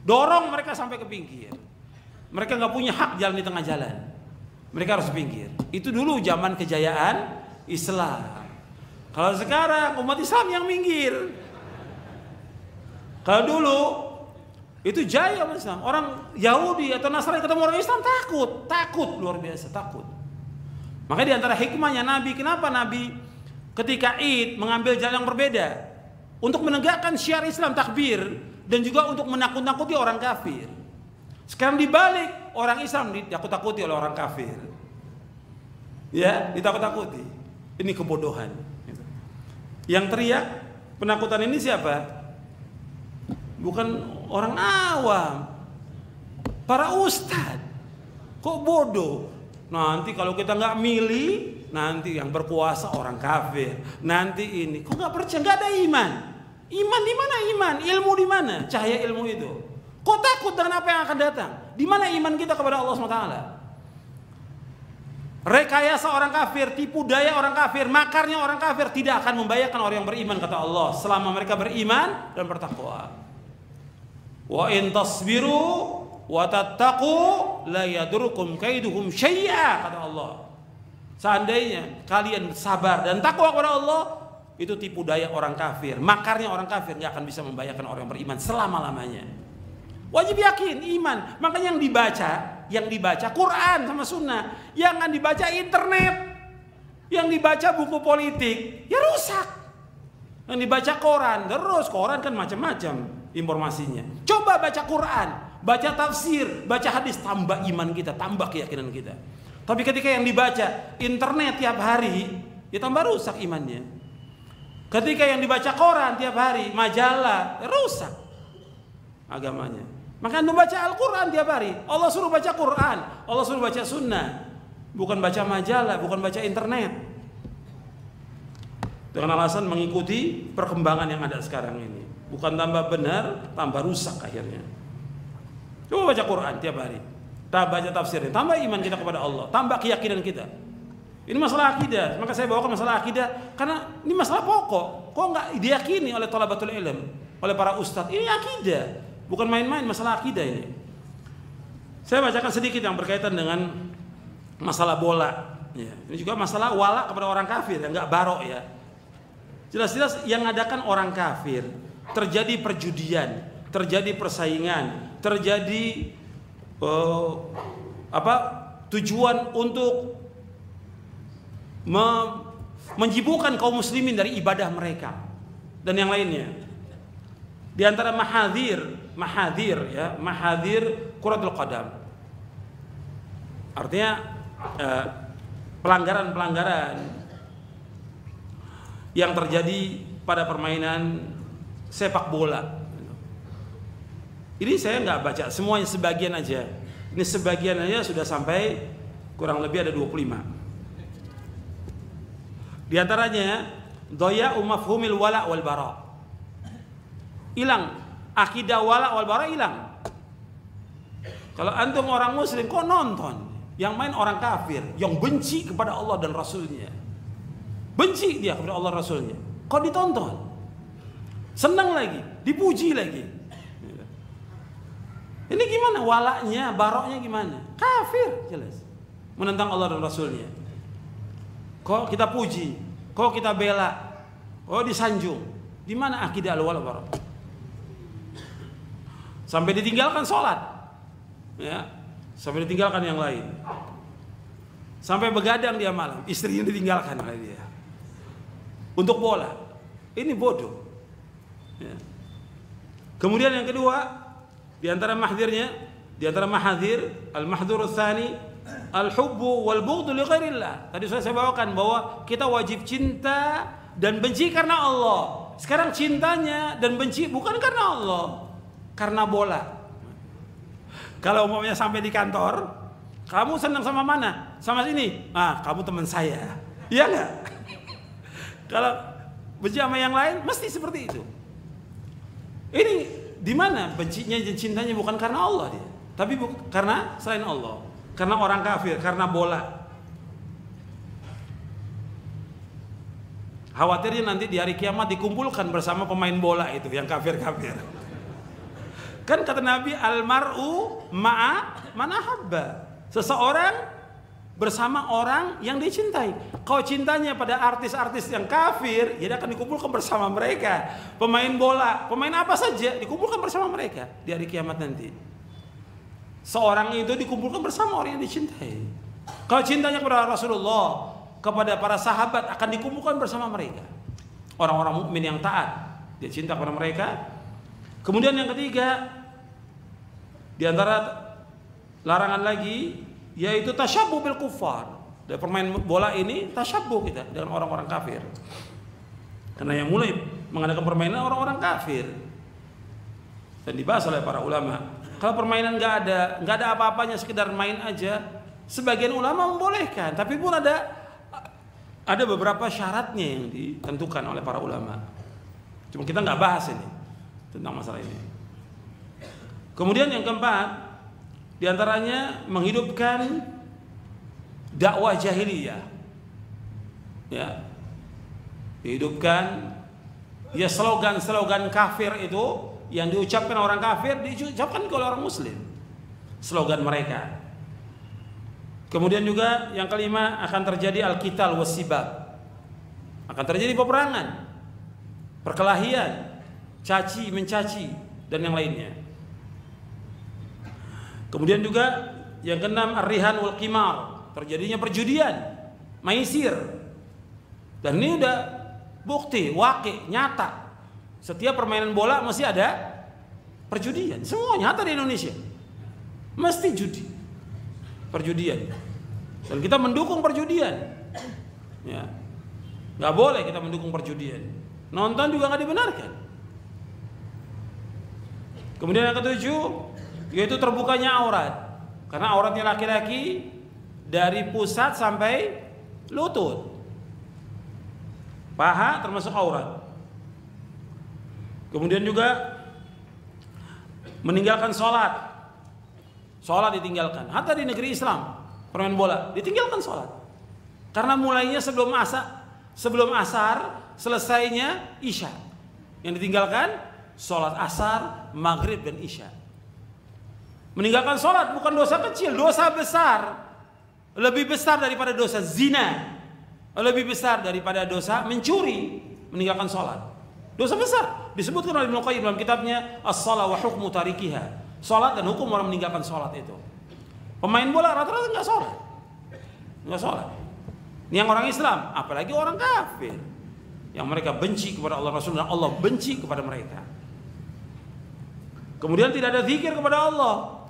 Dorong mereka sampai ke pinggir. Mereka nggak punya hak jalan di tengah jalan. Mereka harus di pinggir. Itu dulu zaman kejayaan Islam. Kalau sekarang umat Islam yang minggir. Kalau dulu itu jaya umat Islam. Orang Yahudi atau Nasrani ketemu orang Islam takut luar biasa, takut. Makanya di antara hikmahnya Nabi, kenapa Nabi ketika Id mengambil jalan yang berbeda untuk menegakkan syiar Islam takbir dan juga untuk menakut-nakuti orang kafir. Sekarang dibalik, orang Islam ditakut-takuti oleh orang kafir. Ya, ditakut-takuti. Ini kebodohan. Yang teriak penakutan ini siapa? Bukan orang awam, para ustadz. Kok bodoh? Nanti kalau kita nggak milih, nanti yang berkuasa orang kafir. Nanti ini, kok nggak percaya? Nggak ada iman. Iman di mana iman? Ilmu di mana? Cahaya ilmu itu. Kok takut dengan apa yang akan datang? Di mana iman kita kepada Allah SWT? Rekayasa orang kafir, tipu daya orang kafir, makarnya orang kafir tidak akan membahayakan orang yang beriman, kata Allah, selama mereka beriman dan bertakwa. Wa in tasbiru wa tattaqu la yadurukum kaiduhum syai'a, kata Allah. Seandainya kalian sabar dan takwa kepada Allah, itu tipu daya orang kafir, makarnya orang kafir nggak akan bisa membahayakan orang yang beriman selama-lamanya. Wajib yakin iman. Makanya yang dibaca Quran sama Sunnah, jangan dibaca internet, yang dibaca buku politik, ya rusak. Yang dibaca koran kan macam-macam informasinya. Coba baca Quran, baca tafsir, baca hadis, tambah iman kita, tambah keyakinan kita. Tapi ketika yang dibaca internet tiap hari, ya tambah rusak imannya. Ketika yang dibaca koran tiap hari, majalah, ya rusak agamanya. Maka anda baca Al-Quran tiap hari. Allah suruh baca Quran, Allah suruh baca sunnah, bukan baca majalah, bukan baca internet. Dengan alasan mengikuti perkembangan yang ada sekarang ini. Bukan tambah benar, tambah rusak akhirnya. Coba baca Quran tiap hari, baca tafsirnya, tambah iman kita kepada Allah, tambah keyakinan kita. Ini masalah akidah. Maka saya bawakan masalah akidah karena ini masalah pokok. Kok nggak diyakini oleh thalabatul ilm, oleh para ustadz? Ini akidah, bukan main-main masalah akidah ini. Saya bacakan sedikit yang berkaitan dengan masalah bola. Ya, ini juga masalah wala kepada orang kafir, yang nggak barok ya. Jelas-jelas yang ngadakan orang kafir, terjadi perjudian, terjadi persaingan, terjadi tujuan untuk menjibukkan kaum muslimin dari ibadah mereka dan yang lainnya. Di antara mahadir kuratul qadam. Artinya pelanggaran-pelanggaran yang terjadi pada permainan sepak bola. Ini saya nggak baca semuanya, sebagian aja. Ini sebagian aja sudah sampai kurang lebih ada 25. Di antaranya dhaya'u mafhumil wala wal bara. Hilang akidah wala wal bara, hilang. Kalau antum orang muslim kok nonton yang main orang kafir yang benci kepada Allah dan Rasulnya, benci dia kepada Allah Rasulnya, kok ditonton, senang lagi, dipuji lagi. Ini gimana walaknya, baroknya gimana? Kafir jelas, menentang Allah dan Rasulnya. Kok kita puji, kok kita bela, kok disanjung. Di mana akidah al-wala barok? Sampai ditinggalkan sholat, ya, sampai ditinggalkan yang lain, sampai begadang dia malam, istrinya ditinggalkan oleh dia untuk bola. Ini bodoh. Ya. Kemudian yang kedua, di antara mahdzirnya, di antara mahadzir, al-mahdzur tsani, al-hubbu wal bughdu li ghairillah. Tadi sudah saya bawakan bahwa kita wajib cinta dan benci karena Allah. Sekarang cintanya dan benci bukan karena Allah, karena bola. Kalau umpamanya sampai di kantor, kamu senang sama mana? Sama sini. Ah, kamu teman saya. Iya enggak? Kalau benci sama yang lain mesti seperti itu. Ini di mana bencinya dan cintanya bukan karena Allah dia, tapi karena selain Allah, karena orang kafir, karena bola. Khawatirnya nanti di hari kiamat dikumpulkan bersama pemain bola itu yang kafir-kafir. Kan kata Nabi, almar'u ma'a man ahabba. Seseorang bersama orang yang dicintai. Kalau cintanya pada artis-artis yang kafir, ya dia akan dikumpulkan bersama mereka. Pemain bola, pemain apa saja dikumpulkan bersama mereka di hari kiamat nanti. Seorang itu dikumpulkan bersama orang yang dicintai. Kalau cintanya kepada Rasulullah, kepada para sahabat, akan dikumpulkan bersama mereka. Orang-orang mukmin yang taat, dia cinta kepada mereka. Kemudian yang ketiga, di antara larangan lagi, yaitu tasyabbuh bil kuffar. Dari permain bola ini tasyabbuh kita dengan orang-orang kafir. Karena yang mulai mengadakan permainan orang-orang kafir. Dan dibahas oleh para ulama. Kalau permainan nggak ada apa-apanya, sekedar main aja, sebagian ulama membolehkan. Tapi pun ada beberapa syaratnya yang ditentukan oleh para ulama. Cuma kita nggak bahas ini tentang masalah ini. Kemudian yang keempat, di antaranya menghidupkan dakwah jahiliyah. Ya. Dihidupkan ya slogan-slogan kafir itu yang diucapkan orang kafir diucapkan oleh orang muslim. Slogan mereka. Kemudian juga yang kelima, akan terjadi al-qital was-sibab. Akan terjadi peperangan, perkelahian, caci mencaci dan yang lainnya. Kemudian juga yang keenam, ar-rihan wal qimar, terjadinya perjudian, maisir. Dan ini udah bukti, waqi', nyata. Setiap permainan bola mesti ada perjudian. Semua nyata di Indonesia. Mesti judi. Perjudian. Dan kita mendukung perjudian. Ya. Nggak boleh kita mendukung perjudian. Nonton juga nggak dibenarkan. Kemudian yang ketujuh, yaitu terbukanya aurat. Karena auratnya laki-laki dari pusat sampai lutut. Paha termasuk aurat. Kemudian juga meninggalkan sholat. Sholat ditinggalkan. Hatta di negeri Islam, permain bola ditinggalkan sholat. Karena mulainya sebelum asar, selesainya isya. Yang ditinggalkan sholat asar, maghrib dan isya. Meninggalkan sholat bukan dosa kecil, dosa besar. Lebih besar daripada dosa zina, lebih besar daripada dosa mencuri. Meninggalkan sholat, dosa besar. Disebutkan oleh Ibnu Qayyim dalam kitabnya As-Shalah wa Hukmu Tarikiha. Sholat dan hukum orang meninggalkan sholat itu. Pemain bola rata-rata nggak sholat, nggak sholat. Ini yang orang Islam, apalagi orang kafir yang mereka benci kepada Allah Rasul dan Allah benci kepada mereka. Kemudian tidak ada zikir kepada Allah.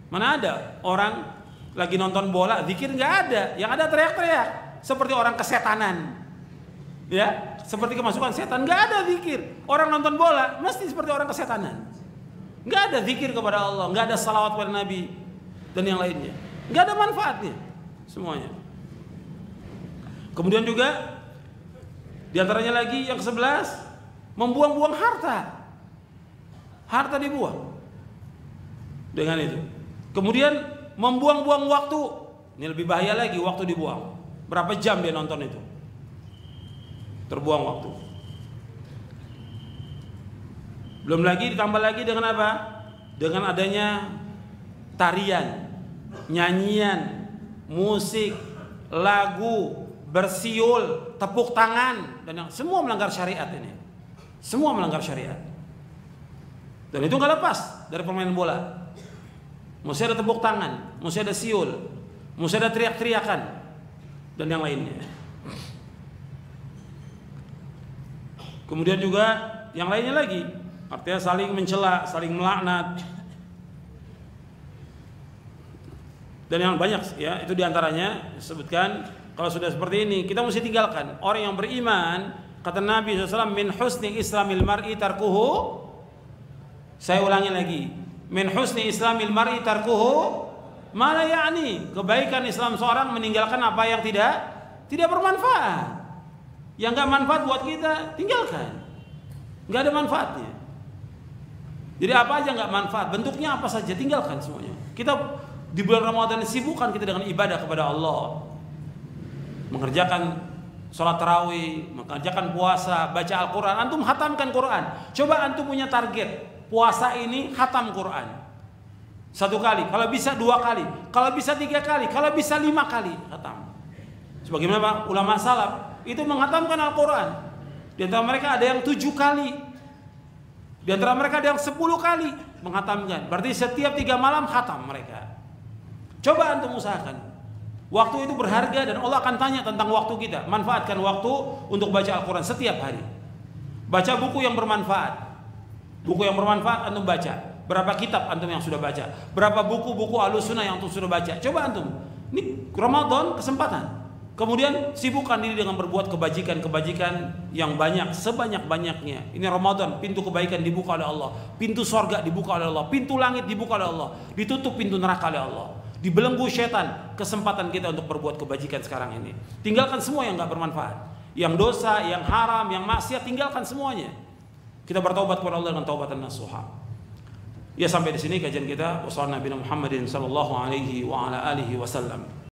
Mana ada orang lagi nonton bola zikir? Nggak ada. Yang ada teriak-teriak seperti orang kesetanan, ya, seperti kemasukan setan. Nggak ada zikir. Orang nonton bola mesti seperti orang kesetanan. Nggak ada zikir kepada Allah, nggak ada salawat kepada Nabi dan yang lainnya. Nggak ada manfaatnya semuanya. Kemudian juga diantaranya lagi yang ke-11, membuang-buang harta. Harta dibuang dengan itu. Kemudian membuang-buang waktu. Ini lebih bahaya lagi, waktu dibuang. Berapa jam dia nonton itu? Terbuang waktu. Belum lagi ditambah lagi dengan apa? Dengan adanya tarian, nyanyian, musik, lagu, bersiul, tepuk tangan, dan yang semua melanggar syariat ini. Semua melanggar syariat. Dan itu nggak lepas dari permainan bola. Mesti ada tepuk tangan, mesti ada siul, mesti ada teriak-teriakan, dan yang lainnya. Kemudian juga yang lainnya lagi, artinya saling mencela, saling melaknat, dan yang banyak ya, itu diantaranya disebutkan. Kalau sudah seperti ini kita mesti tinggalkan. Orang yang beriman, kata Nabi SAW, min husni islamil mar'i tarkuhu. Saya ulangi lagi, min husni islamil mar'i tarkuhu ma la ya'ni. Kebaikan Islam seorang meninggalkan apa yang tidak bermanfaat. Yang enggak manfaat buat kita tinggalkan. Enggak ada manfaatnya. Jadi apa aja enggak manfaat, bentuknya apa saja tinggalkan semuanya. Kita di bulan Ramadan sibukkan kita dengan ibadah kepada Allah. Mengerjakan sholat tarawih, mengerjakan puasa, baca Al-Quran. Antum hatamkan Quran. Coba antum punya target puasa ini hatam Quran 1 kali, kalau bisa 2 kali, kalau bisa 3 kali, kalau bisa 5 kali hatam. Sebagaimana ulama salaf itu menghatamkan Al-Quran. Di antara mereka ada yang 7 kali, di antara mereka ada yang 10 kali menghatamkan. Berarti setiap 3 malam hatam mereka. Coba antum usahakan. Waktu itu berharga dan Allah akan tanya tentang waktu kita. Manfaatkan waktu untuk baca Al-Quran setiap hari. Baca buku yang bermanfaat. Buku yang bermanfaat antum baca. Berapa kitab antum yang sudah baca? Berapa buku-buku Ahlussunnah yang antum sudah baca? Coba antum. Ini Ramadan kesempatan. Kemudian sibukkan diri dengan berbuat kebajikan-kebajikan yang banyak, sebanyak-banyaknya. Ini Ramadan, pintu kebaikan dibuka oleh Allah. Pintu sorga dibuka oleh Allah. Pintu langit dibuka oleh Allah. Ditutup pintu neraka oleh Allah. Dibelenggu setan kesempatan kita untuk berbuat kebajikan sekarang ini. Tinggalkan semua yang nggak bermanfaat, yang dosa, yang haram, yang maksiat, tinggalkan semuanya. Kita bertaubat kepada Allah dengan taubatan nasuha. Ya, sampai di sini kajian kita. Wassalamualaikum warahmatullahi wabarakatuh.